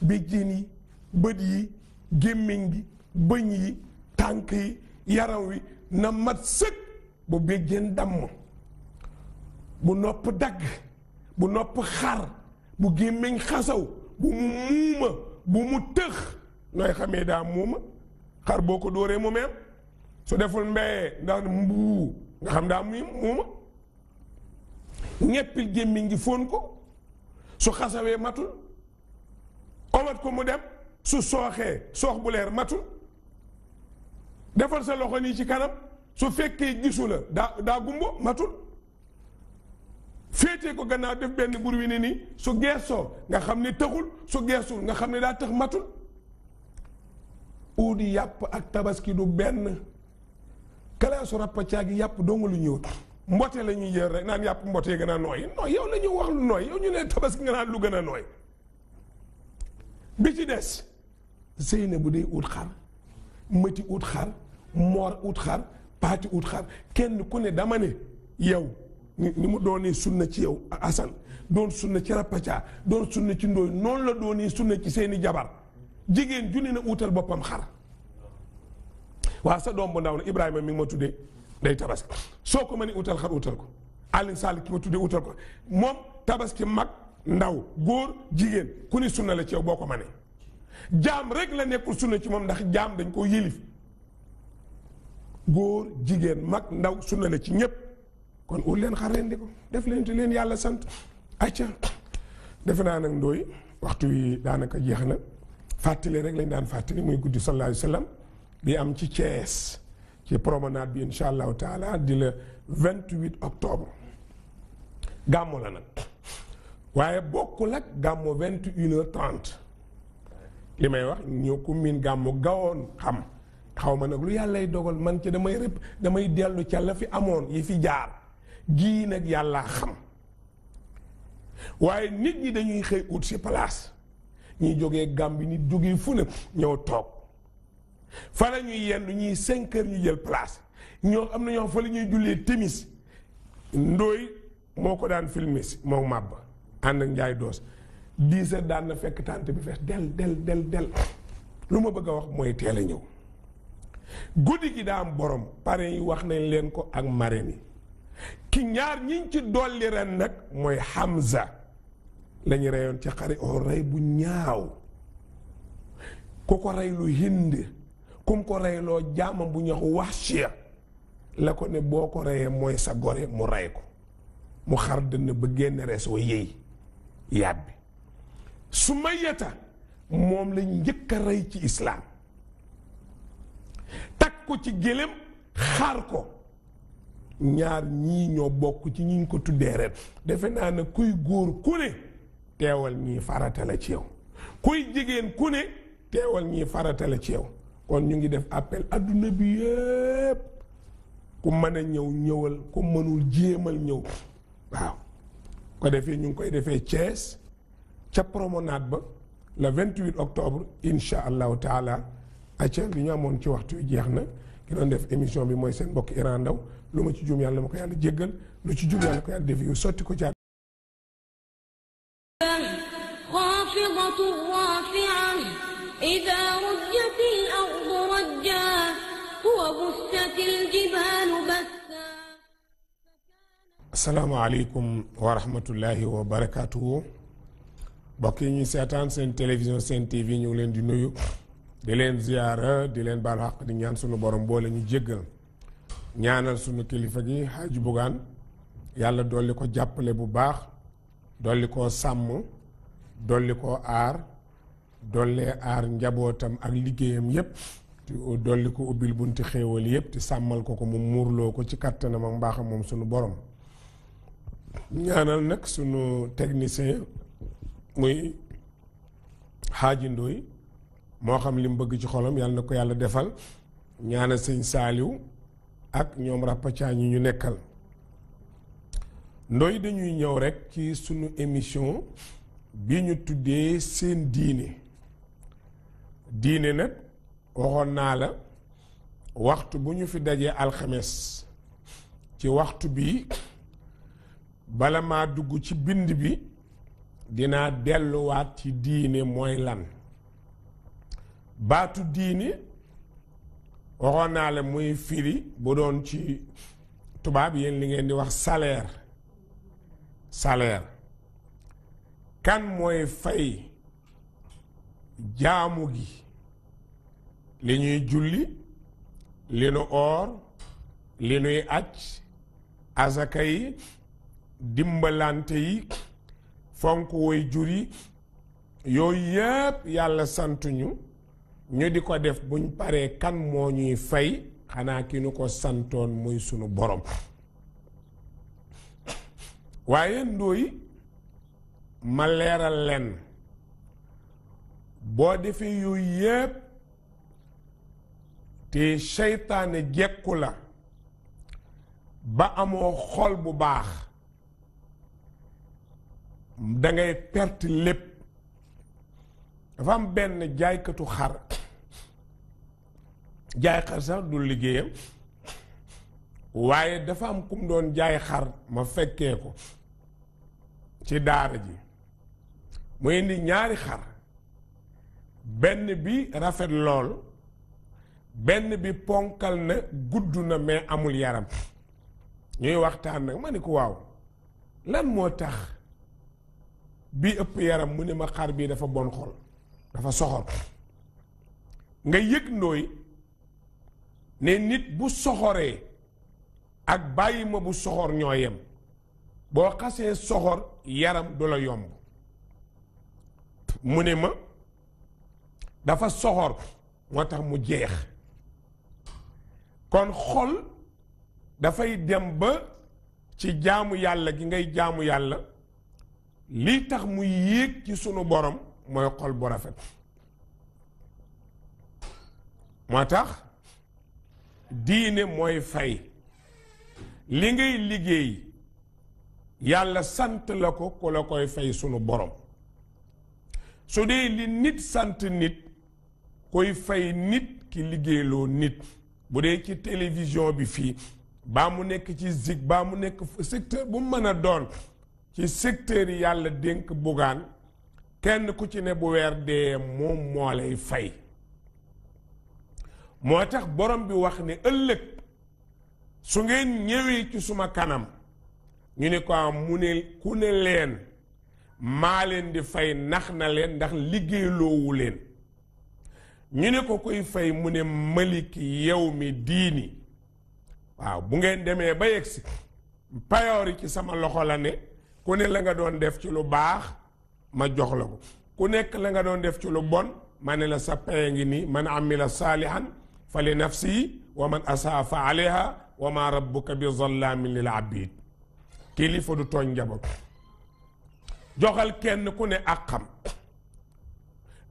béjjén yi bët yi gémmiñ gi bëñ yi tànk yi yaram wi na mat sëkk bu béjjén damm bu nopp dagg bu nopp xar bu gémmiñ xasaw bu mu muuma bu mu tëx nooy xamee daa muuma xar boo ko dóoree mu meem su deful mbéyee ndax mbuu nga xam daa muuma ñeppil gémmiñ gi fóon ko su xasawee matul omat ko mu dem su sooxee soox bu leer matul defal sa loxo nii ci kanam su fekkee gisu la daa gumbo matul féetee ko gannaaw def benn bur wi ne nii su geesoo nga xam ne tëxul su geesul nga xam ne daa tëx matul uudi yàpp ak tabaski du benn kalaasu rappaccaa gi yàpp donga lu ñëw mbote la ñuy yër rek naan yàpp mbotee gën a nooy non yow la ñu wax lu nooy yow ñu ne tabaski nga naan lu gën a nooy bi ci des Seyna bu dee ut xar mëti ut xar moor ut xar paati ut xar kenn ku ne dama ne yow ni mu doonee sunna ci yow Assane doon sunna ci Rappatia doon sunna ci Ndooy noonu la doonee sunna ci seeni jabar jigéen junne na utal boppam xar waa sa doom bu ndaw na Ibrahima mi ngi ma tuddee day tabaski soo ko mënee utal xar utal ko Alioune Sall ki ma tuddee utal ko moom tabaski mag ndaw góor jigéen ku ni sunna la ci yow boo ko mënee jaam rek la nekkul sunna ci moom ndax jaam dañ koo yilif góor jigéen mag ndaw sunna la ci ñépp kon ut leen xar rendi ko def leen te leen yàlla sant acca defe naa nag ndooy waxtu wi daanaka jeex na fàttali rek lañ daan fàttali muy guddi sallallahu alayhi wa sallam bi am ci Thiès ci promenade bi incha allahu taala di le 28 octobre gàmmo la nag waaye bokkul ak gàmmo 21h30 li may wax ñoo ko miin gàmmo gawoon xam xaw ma nag lu yàllay dogal man ci damay dellu ca la fi amoon yi fi jaar gii nag yàllaa xam waaye nit ñi dañuy xëy ut si place ñuy jógee Gàmbi nit jógee fu ne ñëw toog fa la ñuy yenn ñuy 5 heures ñu jël place ñoo am na ñoo fa la ñuy jullee timis ndooy moo ko daan filmé si moo màbb ànd ak njaay doos 10 heures daan na fekk tànt bi fees del lu ma bëgg a wax mooy teel a ñëw guddi gi daa am borom pare yi wax nañ leen ko ak marraine yi ki ñaar ñiñ ci dolli ren nag mooy Hamza lañu reyoon ci xare oo rey bu ñaaw ku ko rey lu Hind kum ko reyloo jaamam bu ñax Wahshiya la ko ne boo ko reyee mooy sa gore mu rey ko mu xar dënn ba génn res wa yëy yàbbi Sumayyata moom lañ njëkk a rey ci islaam takk ko ci gélém xaar ko ñaar ñii ñoo bokk ci ñi ñu ko tuddee ren defe naa ne kuy góor ku ne teewal ñii farata la ci yow kuy jigéen ku ne teewal ñii farata la ci yow kon ñu ngi def appel adduna bi yépp ku mën a ñëw ñëwal ku mënul jéemal ñëw waaw ko defee ñu ngi koy defee Thiès ca promenade ba le 28 octobre insha allahu taala acca li ñu amoon ci waxtu wi jeex na ki doon def émission bi mooy seen mbokk Iran Ndaw lu ma ci juum yàlla ma ko yàlla jéggal lu ci juum yàlla ko yàlla def yu sotti ko ci خافضة رافعة إذا رجت الأرض رجا وبست الجبال بثا asalaamaaleykum wa rahmatullahi wa barakaatuhu mbokk yi ñuy seetaan seen télévision seen TV ñu ngi leen di nuyu di leen ziyaara di leen baal xaq di ñaan sunu borom boole ñu jéggal ñaanal sunu kilifa gi Haji Bougane yàlla dolli ko jàppale bu baax dolli koo sàmm dolli koo aar dollee aar njabootam ak liggéeyam yépp dolli ko ubbil bunti xéewal yépp te sàmmal ko ko mu muurloo ko ci kattanam ak mbaaxam moom sunu borom ñaanal nag sunu technicien muy Xaaji Ndoy moo xam li mu bëgg ci xolam yàlla na ko yàlla defal ñaanal sëñ Saaliw ak ñoom rappacaa ñi ñu nekkal Ndoy dañuy ñëw rek ci sunu émission bi ñu tuddee seen diine nag waxoon naa la waxtu bu ñu fi dajee alxames ci waxtu bi bala maa dugg ci bind bi dinaa delluwaat ci diine mooy lan baatu diine waxoon naa la muy firi bu doon ci tubaab yéen li ngeen di wax salaire kan mooy fay jaamu gi li ñuy julli li nu oor li nuy aj azaka yi dimbalante yi fonk woy jur yi yooyu yépp yàlla santuñu ñu di ko def buñ paree kan moo ñuy fay xanaa ki nu ko santoon muy sunu borom waaye ndooy ma leeral leen boo defee yooyu yépp te seytaane jekku la ba amoo xol bu baax dangay perte lépp dafa am benn jaaykatu xar jaay xar sax du liggéeyam waaye dafa am kum doon jaay xar ma fekkee ko ci daara ji mu indi ñaari xar benn bi rafet lool benn bi ponkal na gudd na mais amul yaram ñuy waxtaan nag ma ni ko waaw lan moo tax bii ëpp yaram mu ne ma xar bii dafa bon xol dafa soxor nga yëg ndooy ne nit bu soxoree ak bàyyi ma bu soxor ñoo yem boo xasee soxor yaram du la yomb mu ne ma dafa soxor moo tax mu jeex kon xol dafay dem ba ci jaamu yàlla gi ngay jaamu yàlla lii tax mu yéeg ci sunu borom mooy xol bu rafet moo tax diine mooy fay li ngay liggéey yàlla sant la ko ku la koy fay sunu borom su dee li nit sant nit koy fay nit ki liggéeyloo nit bu dee ci télévision bi fii baa mu nekk ci zig baa mu nekk secteur bu mën a doon ci secteur yi yàlla dénk bugaan kenn ku ci ne bu weer dee moom moo lay fay moo tax borom bi wax ne ëllëg su ngeen ñëwee ci suma kanam ñu ne ko mu ne ku ne leen maa leen di fay nax na leen ndax liggéeyloowu leen ñu ne ko koy fay mu ne maliki yawmi diini waaw bu ngeen demee ba yegsi payoor yi ci sama loxo la ne ku ne la nga doon def ci lu baax ma jox la ko ku nekk la nga doon def ci lu bon ma ne la sa paye ngi nii man amila saalihan fa li nafsihi wa man asaa fa alayha wa ma rabbuka bi zallaamin lil abid kilifa du tooñ njaboot joxal kenn ku ne àqam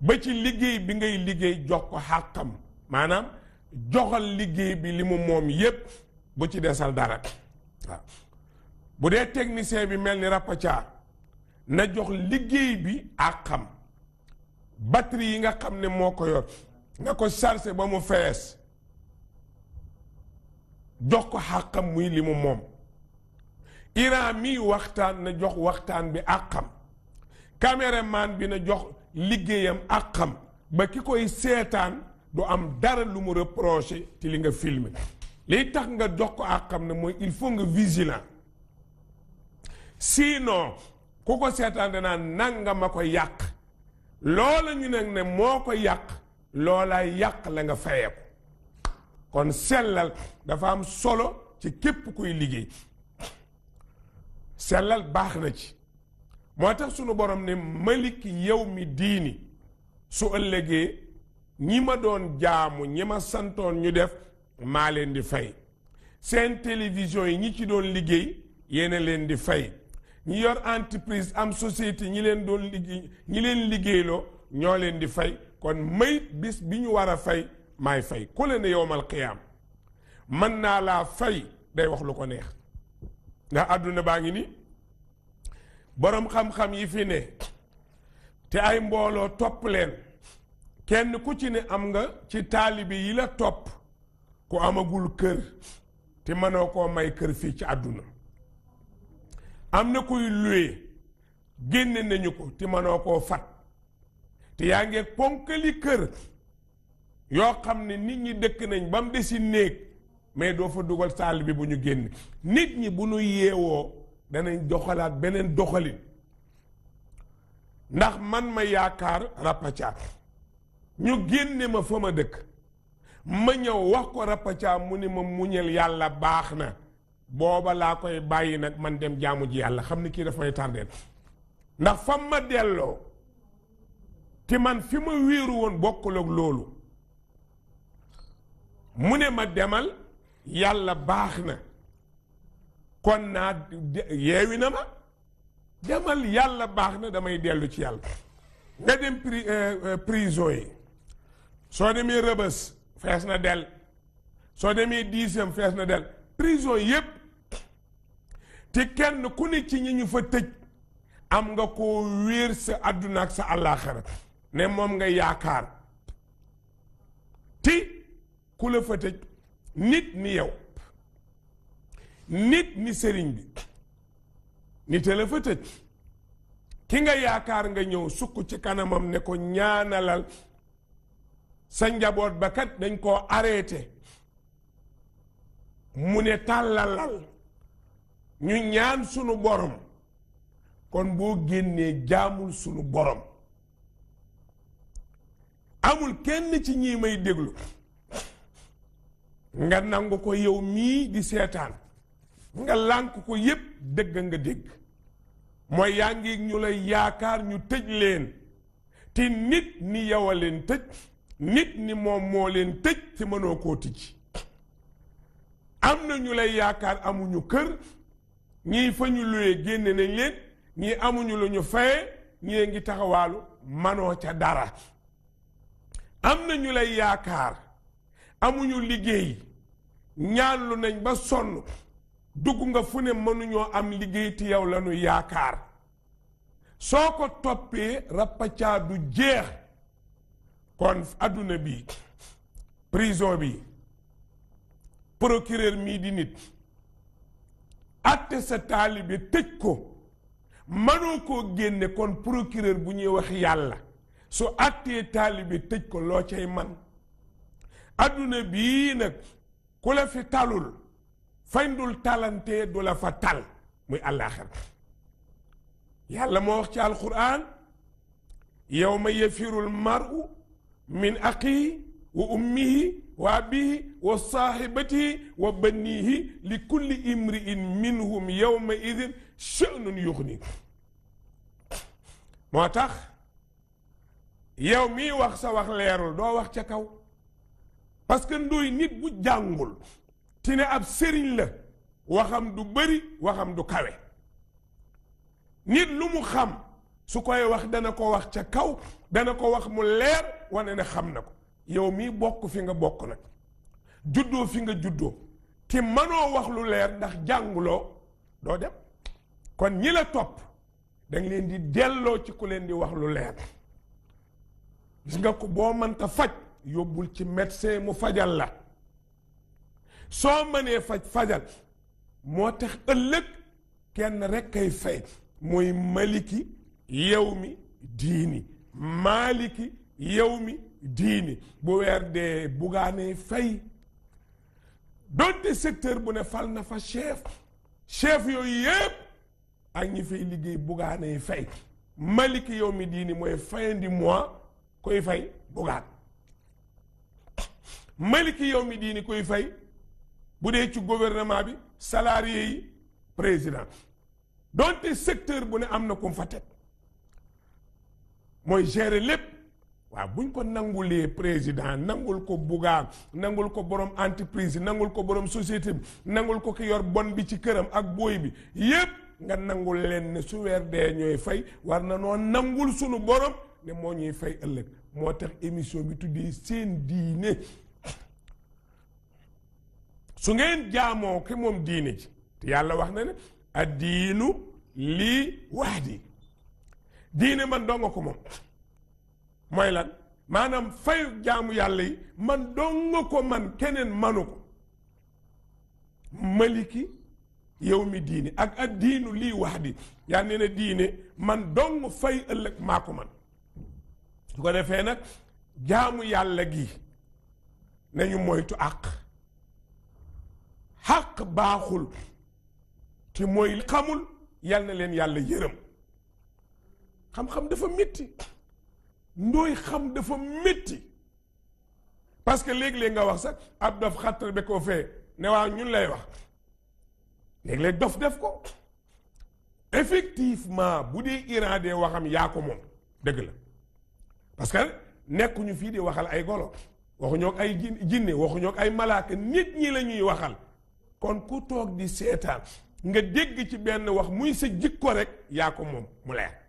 ba ci liggéey bi ngay liggéey jox ko xàqam maanaam joxal liggéey bi li mu moom yépp bu ci desal dara waaw bu dee technicien bi mel ni Rapathia na jox liggéey bi àqam batterie yi nga xam ne moo ko yor nga ko chargé ba mu fees jox ko xàqam muy li mu moom Iran mi waxtaan na jox waxtaan bi àqam caméraman bi na jox liggéeyam àqam ba ki koy seetaan du am dara lu mu reproché ci li nga filmé liy tax nga jox ko àqam ne mooy il faut nga vigilant sinon ku ko seetaan danaa nanga ma ko yàq loola ñu nag ne moo ko yàq loolaay yàq la nga fayee ko kon sellal dafa am solo ci képp kuy liggéey sellal baax na ci moo tax sunu borom ne maliki yawmi diini su ëllëgee ñi ma doon jaamu ñi ma santoon ñu def maa leen di fay seen télévision yi ñi ci doon liggéey yéena leen di fay ñi yor entreprise am société ñi leen doon liggéey ñi leen liggéeyloo ñoo leen di fay kon mayit bis bi ñu war a fay maay fay ku leen ne yowmal qiyaam mën naa laa fay day wax lu ko neex ndax àdduna baa ngi ni boroom xam-xam yi fi ne te ay mbooloo topp leen kenn ku ci ne am nga ci taalibi yi la topp ku amagul kër te mënoo koo may kër fii ci àdduna am na kuy luye génne nañu ko te mënoo koo fat te yaa ngi ponkali kër yoo xam ne nit ñi dëkk nañ ba mu desi néeg mais doo fa dugal taalibi bu ñu génn nit ñi bu ñu yeewoo danañ doxalaat beneen doxalin ndax man ma yaakaar Rapathia ñu génne ma fa ma dëkk ma ñëw wax ko Rapathia mu ne ma muñal yàlla baax na booba laa koy bàyyi nag man dem jaamu ji yàlla xam ni kii daf may tardeel ndax fa ma delloo te man fi ma wéeru woon bokkul ak loolu mu ne ma demal yàlla baax na kon naa yeewi na ma demal yàlla baax na damay dellu ci yàlla nga dem prison yi soo demee Rëbës fees na del soo demee 10e fees na del prison yépp te kenn ku ne ci ñi ñu fa tëj am nga koo wéer sa àdduna ak sa àllaaxira ne moom nga yaakaar ti ku la fa tëj nit ni yow nit ni sëriñ bi nit la fa tëj ki nga yaakaar nga ñëw sukk ci kanamam ne ko ñaanalal sa njaboot ba kat dañ koo arrêté mu ne tàllalal ñu ñaan sunu borom kon boo génnee jaamul sunu borom. amul kenn ci ñii may déglu nga nangu ko yow mii di seetaan nga lànk ko yépp dëgg nga dégg mooy yaa ngi ñu lay yaakaar ñu tëj leen te nit ni yow a leen tëj nit ni moom moo leen tëj te mënoo koo tëj. am na ñu lay yaakaar amuñu kër ñii fa ñu luwee génne nañ leen ñii amuñu lu ñu faye ñii ngi taxawaalu manoo ca dara. am na ñu lay yaakaar amuñu liggéey ñaanlu nañ ba sonn dugg nga fu ne mënuñoo am liggéey te yow la ñu yaakaar soo ko toppee rappacaa du jeex. kon adduna bi prison bi procureur mii di nit atte sa taalibe tëj ko mënoo koo génne kon procureur bu ñuy wax yàlla su attee taalibe tëj ko loo cay man. adduna bii nag ku la fi talul fañ dul talantee du la fa tal muy àllaaxira. yàlla moo wax ci alquran yawma yafirul mar'u min axihi wa ummihi wa abihi wa saahibatihi wa banihi li kulli imri'in minhum yawma idin sha'nun yughni. moo tax yow mii wax sa wax leerul doo wax ca kaw parce que ndoy nit bu jàngul ti ne ab sëriñ la waxam du bëri waxam du kawe. nit lu mu xam su koy wax dana ko wax ca kaw dana ko wax mu leer wane ne xam na ko. yow mii bokk fi nga bokk nag juddoo fi nga juddoo te mënoo wax lu leer ndax jànguloo doo dem. kon ñi la topp danga leen di delloo ci ku leen di wax lu leer. gis nga ko boo mënta faj yóbbul ci médecin mu fajal la soo mënee fajal moo tax ëllëg kenn rek kay fay mooy maliki yawmi diini maliki yawmi diini bu weer dee bugaanee fay donte secteur bu ne fal na fa chef yooyu yépp ak ñi fay liggéey bugaanee fay maliki yawmi diini mooy fin du mois koy fay bugaan maliki yow mi diini koy fay bu dee ci gouvernement bi salarié yi président donte secteur bu ne am na ko fa teg mooy gérer lépp. waaw buñ ko nangulee président nangul ko bugaan nangul ko borom entreprise nangul ko borom société bi nangul ko ki yor bon bi ci këram ak booy bi yépp nga nangul leen ne su weer dee ñooy fay war na noo nangul sunu borom ne moo ñuy fay ëllëg. moo tax émission bi tuddee seen diine su ngeen jaamoo ki moom diine ji te yàlla wax na ne addiinu lii wahdi diine man donga ko moom mooy lan maanaam fayu jaamu yàlla yi man donga ko man keneen manu ko maliki yow mi diine ak addiinu lii wahdi yaa ne na diine man dong fay ëllëg maa ko man. su ko defee nag jaamu yàlla gi nañu moytu àq baaxul te mooy xamul yal na leen yàlla yërëm. xam-xam dafa métti ndooy xam dafa métti parce que léeg-léeg nga wax sax ab dof xattar be koo fee ne waaw ñun lay wax léeg-léeg dof def ko effectivement bu dee Iran dee waxam yaa ko moom dëgg la. parce que nekkuñu fii di waxal ay golo waxuñoo ak ay jinne waxuñoo ak ay malaaka nit ñi la ñuy waxal kon ku toog di seetaan nga dégg ci benn wax muy sa jikko rek yaa ko moom mu leer.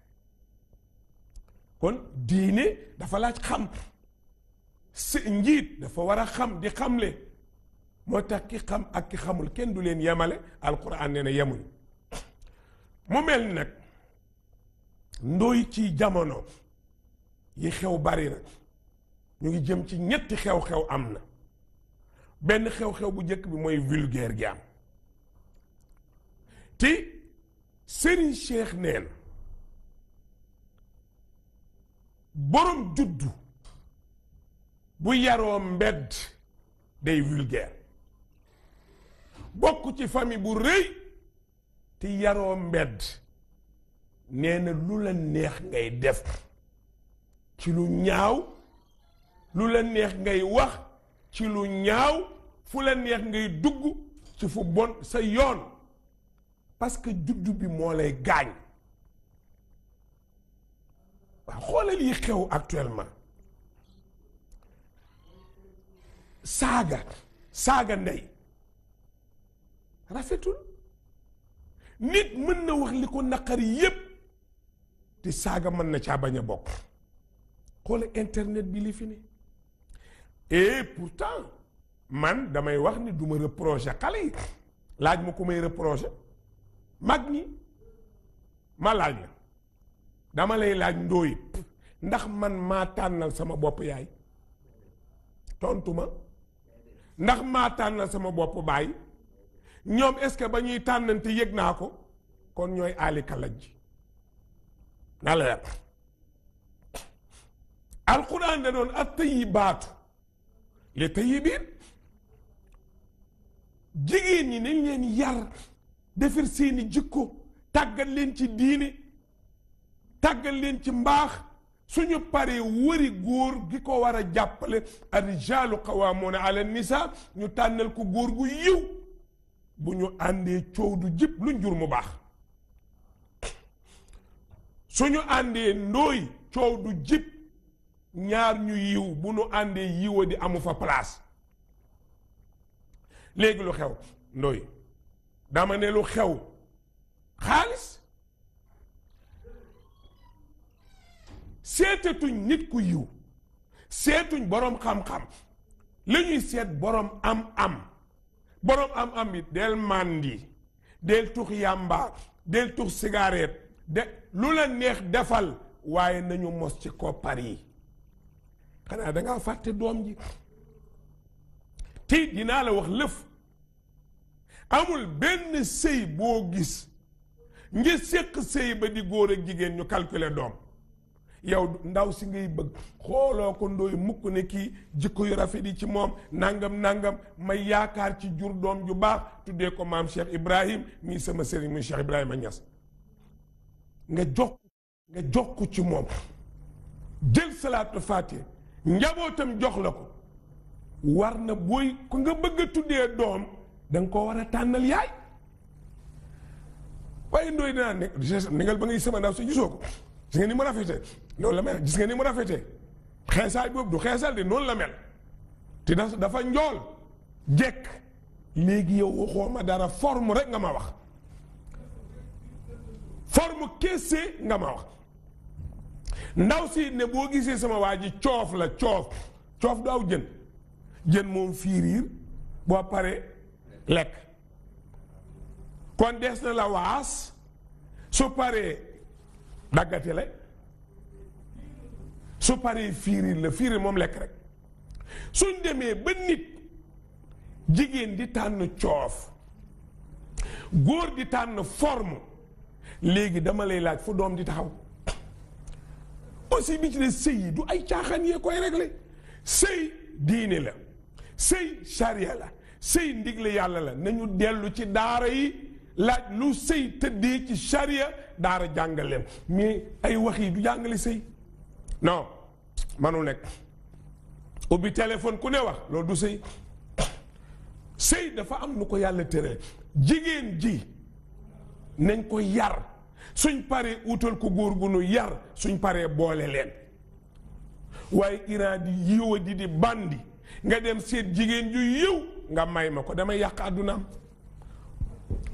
kon diine dafa laaj xam si njiit dafa war a xam di xamle moo tax ki xam ak ki xamul kenn du leen yemale alquran nee na yemuñ. mu mel ni nag ndooy ci jamono yi xew bari na ñu ngi jëm ci ñetti xew-xew am na benn xew-xew bu njëkk bi mooy vulgaire gi am te Serigne Cheikh nee na borom juddu bu yaroo mbedd day vulgaire bokk ci famille bu rëy te yaroo mbedd nee na lu la neex ngay def ci lu ñaaw lu la neex ngay wax ci lu ñaaw fu la neex ngay dugg ci fu bon sa yoon parce que juddu bi moo lay gaañ waaw xoolal yi xew actuellement saaga ndey rafetul nit mën na wax li ko naqari yépp te saaga mën na caa bañ a bokk xoolal internet bi li fi ne et pourtant man damay wax ni du ma reprocher xale yi laaj ma ku may reprocher mag ñi ma laaj la dama lay laaj ndóoy ndax man maa tànnal sama bopp yaay tontu ma ndax maa tànnal sama bopp baay ñoom est-ce que ba ñuy tànnante yëg naa ko kon ñooy aali kalaj ji na la yàq alquran da doon at-tayyibaatu li tayyibiin jigéen ñi nañ leen yar defar seeni jikko tàggat leen ci diine tàggat leen ci mbaax suñu paree wëri góor gi ko war a jàppale ar-rijaalu qawwaamuuna ala nisaa ñu tànnal ko góor gu yiw bu ñu àndee coow du jib luñ jur mu baax suñu àndee ndóoy coow du jib ñaar ñu yiw bu ñu àndee yiwa di amu fa place léegi lu xew ndóoy dama ne lu xew xaalis seetatuñ nit ku yiw seetuñ boroom xam-xam la ñuy seet boroom am boroom am bi del màndi del tux yàmba del tux cigarette de lu la neex defal waaye nañu mos ci koppar yi xanaa dangaa fàtte doom ji te dinaa la wax lëf amul benn sëy boo gis ngir séq sëy ba di góor ak jigéen ñu calculer doom yow ndaw si ngay bëgg xooloo ko ndooy mukk ne kii jikko yu rafet yi ci moom nangam may yaakaar ci jur doom ju baax tuddee ko maam Cheikh Ibrahim mii sama sëriñ muy Cheikh Ibrahima Niass nga jox ko ci moom jël salaatu faatiha njabootam jox la ko war na booy ku nga bëgg a tuddee doom danga ko war a tànnal yaay waaye ndooy dinaa negal ba ngay sama ndaw si gisoo ko gis nga ni mu rafetee noonu la mel gis nga ni mu rafetee xeesaay boobu du xeesal de noonu la mel te dafa njool jekk léegi yow waxoo ma dara forme rek nga ma wax forme kese nga ma wax ndaw si ne boo gisee sama waa ji coof la coof du aw jën moom fiiriir boo paree lekk kon des na la waas su paree daggati la su paree fiiriir moom lekk rek suñ demee ba nit jigéen di tànn coof góor di tànn forme léegi dama lay laaj fu doom di taxaw aussi bi ci ne sëy yi du ay caaxaan yee koy réglé sëy diine la sëy charia la sëy ndigle yàlla la nañu dellu ci daara yi laaj lu sëy tëddee ci charia daara jàngal leen mais ay wax yi du jàngale sëy non manul nekk ubbi téléphone ku ne wax loolu du sëy sëy dafa am nu ko yàlla tëree jigéen ji nañ ko yar suñ paree utal ko góor gu nu yar suñ paree boole leen waaye Iran di yiwa di bandi nga dem seet jigéen ju yiw nga may ma ko damay yàq àddunaam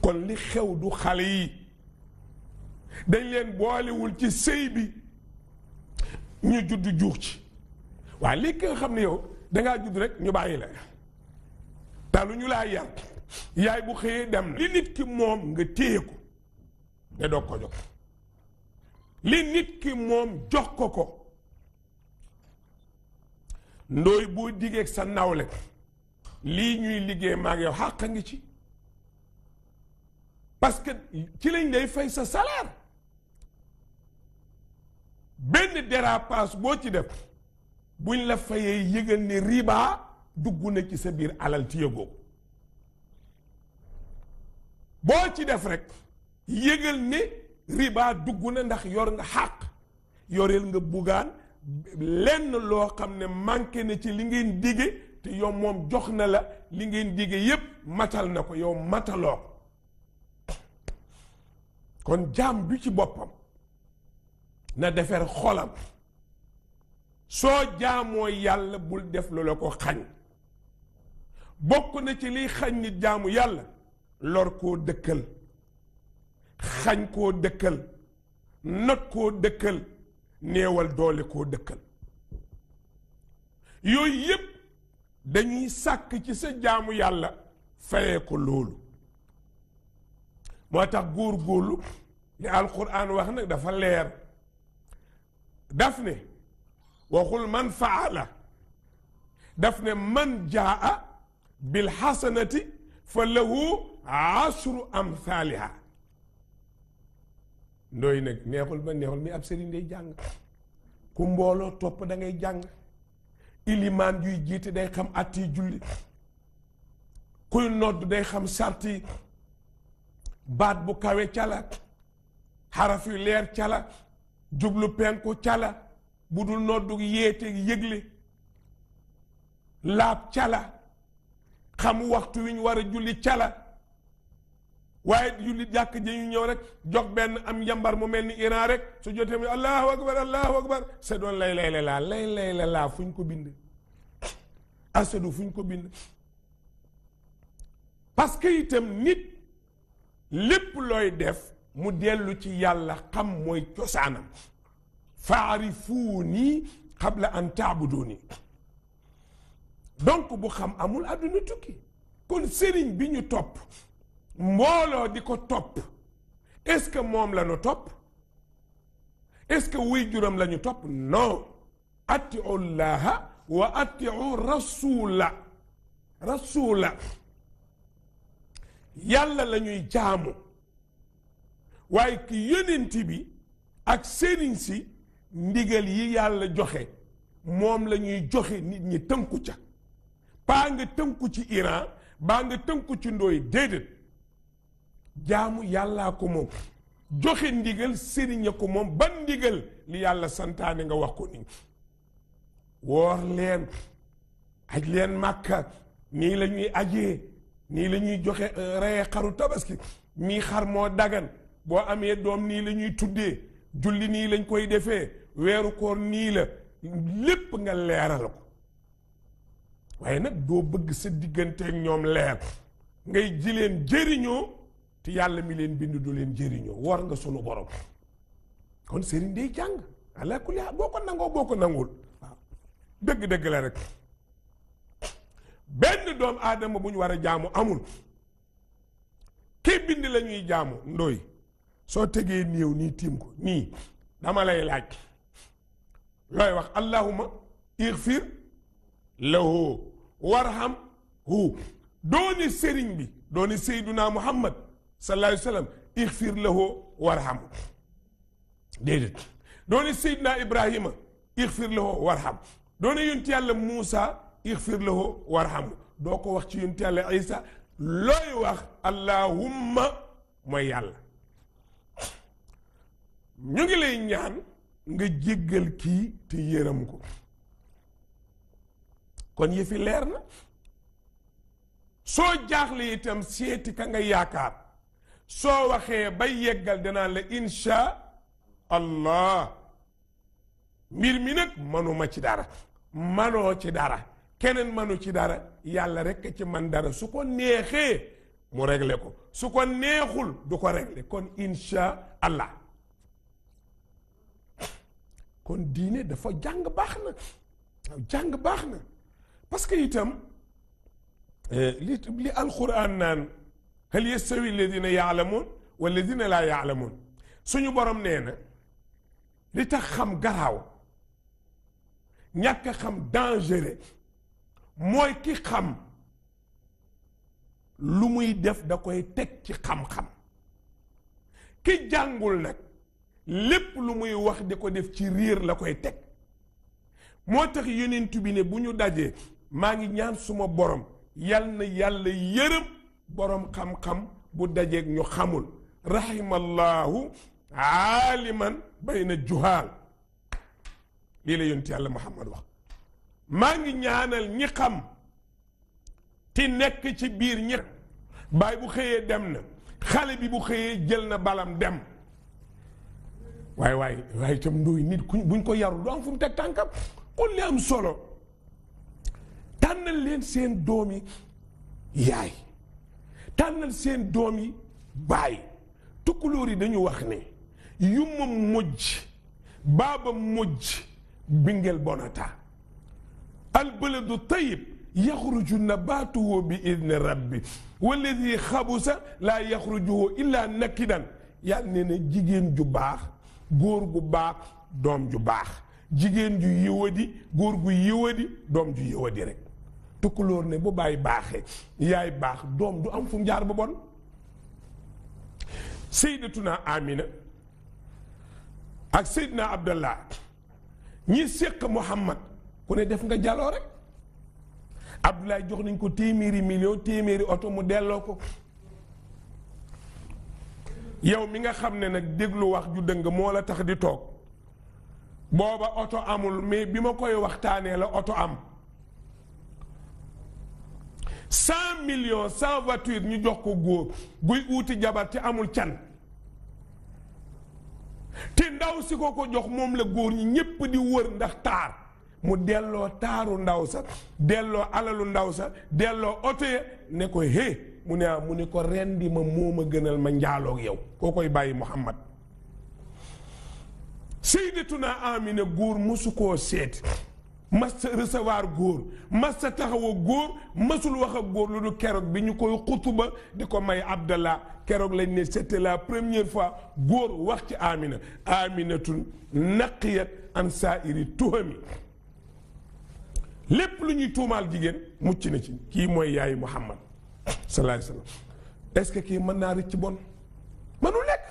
kon li xew du xale yi dañ leen boolewul ci sëy bi ñu judd juux ci waaye li nga xam ne yow dangaa judd rek ñu bàyyi la talu ñu laa yar yaay bu xëyee dem na li nit ki moom nga téye ko ne doog ko jox li nit ki moom jox ko ndooy boo diggeeg sa nawle lii ñuy liggéey maag yow xàq ngi ci parce que ci lañ lay fay sa salaire benn dérapage boo ci def buñ la fayee yëgal ne riba dugg na ci sa biir alal ci yëgoo boo ci def rek yëgal ne riba dugg na ndax yor nga xàq yoreel nga bugaan lenn loo xam ne manqué na ci li ngeen dige te yow moom jox na la li ngeen dige yépp matal na ko yow mataloo kon jaam bi ci boppam na defar xolam soo jaamoo yàlla bul def lu la ko xañ bokk na ci liy xañ nit jaamu yàlla lor koo dëkkal xañ koo dëkkal not koo dëkkal néewal doole koo dëkkal yooyu yépp dañuy sàkk ci sa jaamu yàlla fayee ko loolu moo tax góor-góorlu li alquran wax nag dafa leer daf ne waxul man faala daf ne man jaa bil xasanati fa lahu ashru amthaliha ndooy nag neexul ba neexul mi ab sëriñ day jàng ku mbooloo topp da ngay jàng ilimaan yuy jiite day xam atti julli kuy nodd day xam sarti baat bu kawe cala xaraf yu leer cala jublu penku cala bu dul noddu yéete yëgle laab cala xam waxtu wi ñu war a julli cala waaye julli jàkk ji ñu ñëw rek jox benn am njambar mu mel ni Iran rek su jotee mu allahu akbar sa doon lay laa fu ñu ko bind asadu fu ñu ko bind parce que itam nit lépp looy def mu dellu ci yàlla xam mooy cosaanam faarifuuni qabla an taabuduni donc bu xam amul àdduna tukki kon sëriñ bi ñu topp mbooloo di ko topp est-ce que moom la ñu topp est-ce que wuy juram la ñu topp non atiu llaha wa atiu rasula yàlla la ñuy jaamu waaye ki yonent bi ak sëriñ si ndigal yi yàlla joxe moom la ñuy joxe nit ñi tënku ca baa nga tënku ci Iran baa nga tënku ci ndooy déedéet jaamu yàllaa ko moom joxe ndigal sëriña ko moom ban ndigal li yàlla santaane nga wax ko ni woor leen aj leen màkka nii la ñuy ajee nii la ñuy joxe reye xaru tabaski mii xar moo dagan boo amee doom nii la ñuy tuddee julli nii lañ koy defee weeru koor nii la lépp nga leeral ko waaye nag doo bëgg sa digganteeg ñoom leer ngay ji leen jëriñoo te yàlla mi leen bind du leen jëriñoo war nga sunu borom kon sëriñ day jàng ala kulli boo ko nangoo boo ko nangul waaw dëgg-dëgg la rek benn doom aadama bu ñu war a jaamu amul kii bind la ñuy jaamu ndooy soo tegee néew nii tiim ko nii dama lay laaj looy wax allahumma igfir lahu warham hu dooni sëriñ bi dooni seyduna muhammad sallallahu alayhi wa sallam igfir lahu warham déedéet dooni seyduna ibrahima igfir lahu warham dooni yonti yàlla muusa igfir lahu warham doo ko wax ci yonti yàlla isa looy wax allahumma mooy yàlla ñu ngi lay ñaan nga jéggal kii te yërëm ko kon yëfi leer na soo jaaxle itam seeti ka nga yaakaar soo waxee bay yeggal danaa la insha allah mbir mi nag manuma ci dara manoo ci dara keneen manu ci dara yàlla rekk ci man dara su ko neexee mu réglé ko su ko neexul du ko réglé kon insha allah kon diine dafa jàng baax na jàng baax na parce que itam li alquran naan hal yastawi alladina yaalamuun walladina laa yaalamuun suñu borom nee na li tax xam garaaw ñàkk a xam dangereux mooy ki xam lu muy def da koy teg ci xam-xam ki jàngul nag lépp lu muy wax di ko def ci riir la koy teg moo tax yonent bi ne bu ñu dajee maa ngi ñaan suma borom yal na yàlla yërëm borom xam-xam bu dajeeg ñu xamul rahimallahu aaliman bayna juhaal lii la yonent yàlla Muhammad wax maa ngi ñaanal ñi xam ti nekk ci biir ñi baay bu xëyee dem na xale bi bu xëyee jël na balam dem waaye itam ndóoy nit buñ ko yarul du am fu mu teg tànkam kon li am solo tànnal leen seen doomi yaay tànnal seen doomi baay tukkulóor yi dañu wax ne yumma mujj baaba mujj bingel bonata albaladu tayyib yaxruju nabatuhu bi idni rabbi walladi xabusa laa yaxrujuhu illa nakidan yàlla nee na jigéen ju baax góor gu baax doom ju baax jigéen ju yiwadi góor gu yiwadi doom ju yiwadi rek tukkulóor ne bu bàyyi baaxee yaay baax doom du am fu mu jaar ba bon Sayyidatuna Amina ak Seydina Abdallah ñi séq Muhammad ku ne def nga jaloo rek Abdoulaye jox nañ ko téeméeri million téeméeri oto mu delloo ko yow mi nga xam ne nag déglu wax ju dëng moo la tax di toog booba oto amul mais bi ma koy waxtaanee la oto am 100 millions 100 voitures ñu jox ko góor guy uuti jabar te amul can te ndaw si ko jox moom la góor ñi ñépp di wër ndax taar mu delloo taaru ndaw sa delloo alalu ndaw sa delloo oto ya ne ko mu ne ko rendi ma moo ma gënal ma njaaloog yow koo koy bàyyi Muhammad Sayyidatuna Amina góor mësu koo seet mas sa recevoir góor mas sa taxawa góor masul wax ak góor lu du keroog bi ñu koy xutuba di ko may Abdallah keroog lañ ne c'était la première fois góor wax ci Amina Aminatun naqiyat an saa'iri tuhami lépp lu ñuy tuumaal jigéen mucc na ci kii mooy yaayu Muhammad sallallahu alayhi wa sallam est-ce que kii mën naa rëcc bon mënu lekk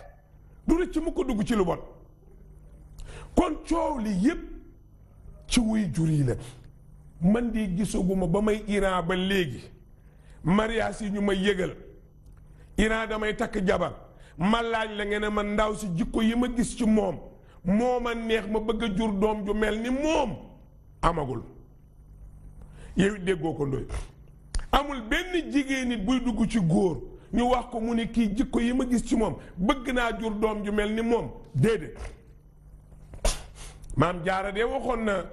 du rëcc mu ko dugg ci lu bon kon coow li yépp ci wuy jur yi la man di gisaguma ba may Iran ba léegi mariage yi ñu may yëgal Iran damay takk jabar ma laaj la ngeen ne ma ndaw si jikko yi ma gis ci moom moo ma neex ma bëgg a jur doom ju mel ni moom amagul yow déggoo ko ndoy amul benn jigéen nit buy dugg ci góor ñu wax ko mu ne kii jikko yi ma gis ci moom bëgg naa jur doom ju mel ni moom déedéet maam Jaara de waxoon na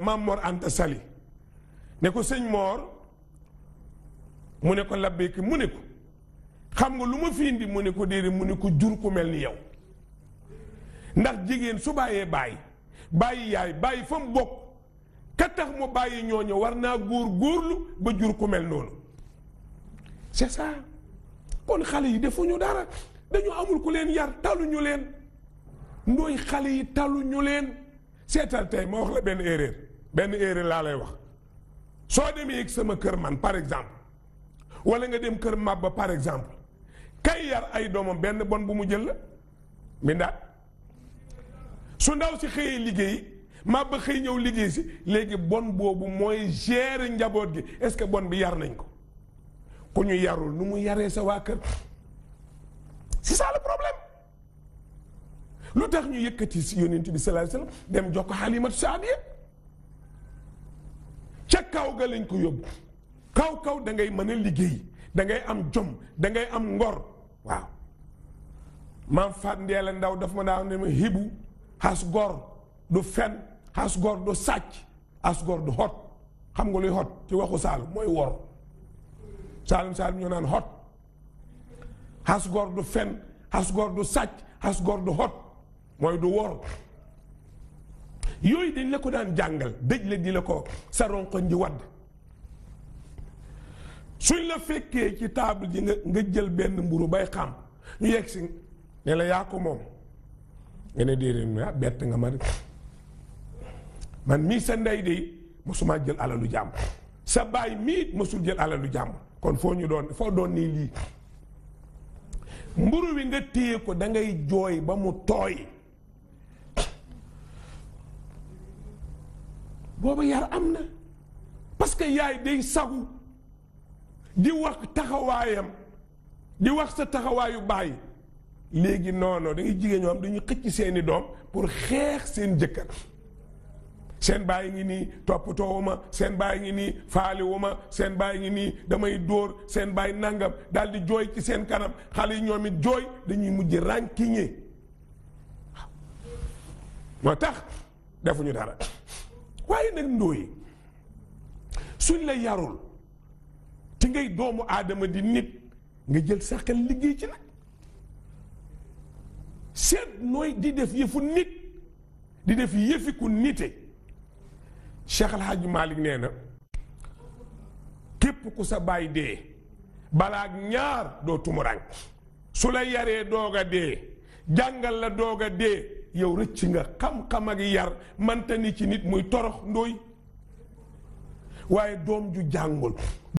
maam Mor Anta Sali ne ko sëñ Mor mu ne ko labbeeki mu ne ko xam nga lu ma fi indi mu ne ko déedéet mu ne ko jur ku mel ni yow ndax jigéen su bàyyee bàyyi yaay bàyyi fa mu bokk ka tax mu bàyyi ñooñu war naa góorlu ba jur ku mel noonu c'est ça kon xale yi defuñu dara dañu amul ku leen yar taluñu leen ndooy xale yi taluñu leen seetal tey ma wax la benn erreur laa lay wax soo demee ak sama kër man par exemple wala nga dem kër Mabba par exemple kay yar ay doomam benn bon bu mu jël la mbindaat su ndaw si xëyee liggéey Mabba xëy ñëw liggéey si léegi bon boobu mooy gérer njaboot gi est-ce que bon bi yar nañ ko ku ñu yarul nu mu yaree sa waa kër c'est ça le problème lu tax ñu yëkkati si yonent bi sallallahu alayhi wasallam dem jox ko Halimatu Saadiya ca kaw ga lañ ko yóbbu kaw da ngay mën a liggéey da ngay am jom da ngay am ngor waaw maam Faat Ndeela Ndaw daf ma daa ne ma hibu xas gor du fen xas gor du sàcc xas gor du xot xam nga luy xot ci waxu Saalum mooy wor Saalum ñu naan xot xas gor du fen xas gor du sàcc xas gor du xot mooy du wor yooyu dañ la ko daan jàngal dëj la di la ko sa ronkoñ di wadd suñ la fekkee ci table ji nga jël benn mburu bay xam ñu yegg si ne la yaa ko moom nga ne déedéet bett nga ma de man mii sa ndey de mosuma jël alalu jàmm sa baay mii mosul jël alalu jàmm kon foo doon nii lii mburu wi nga téye ko da ngay jooy ba mu tooy booba yar am na parce que yaay day sagu di wax taxawaayam di wax sa taxawaayu baay léegi noonu da ngay jigéen ñoo xam dañuy xëcc seeni doom pour xeex seen jëkkër seen baay ngi nii toppatoowuma seen baay ngi nii faaliwuma seen baay ngi nii damay dóor seen baay nangam daal di jooy ci seen kanam xale yi ñoom it jooy dañuy mujj rànkiñe moo tax defuñu dara waaye nag ndóoyi suñ la yarul ci ngay doomu aadama di nit nga jël sa xel liggéey ci nag seet nooy di def yëfu nit di def yëfi ku nite Cheikh El Hadj Malick nee na képp ku sa baay dee balaa ñaar doo tumurànk su la yaree doog a dee jàngal la doog a dee yow rëcc nga xam-xam ak yar manta ni ci nit muy torox ndóoy waaye doom ju jàngul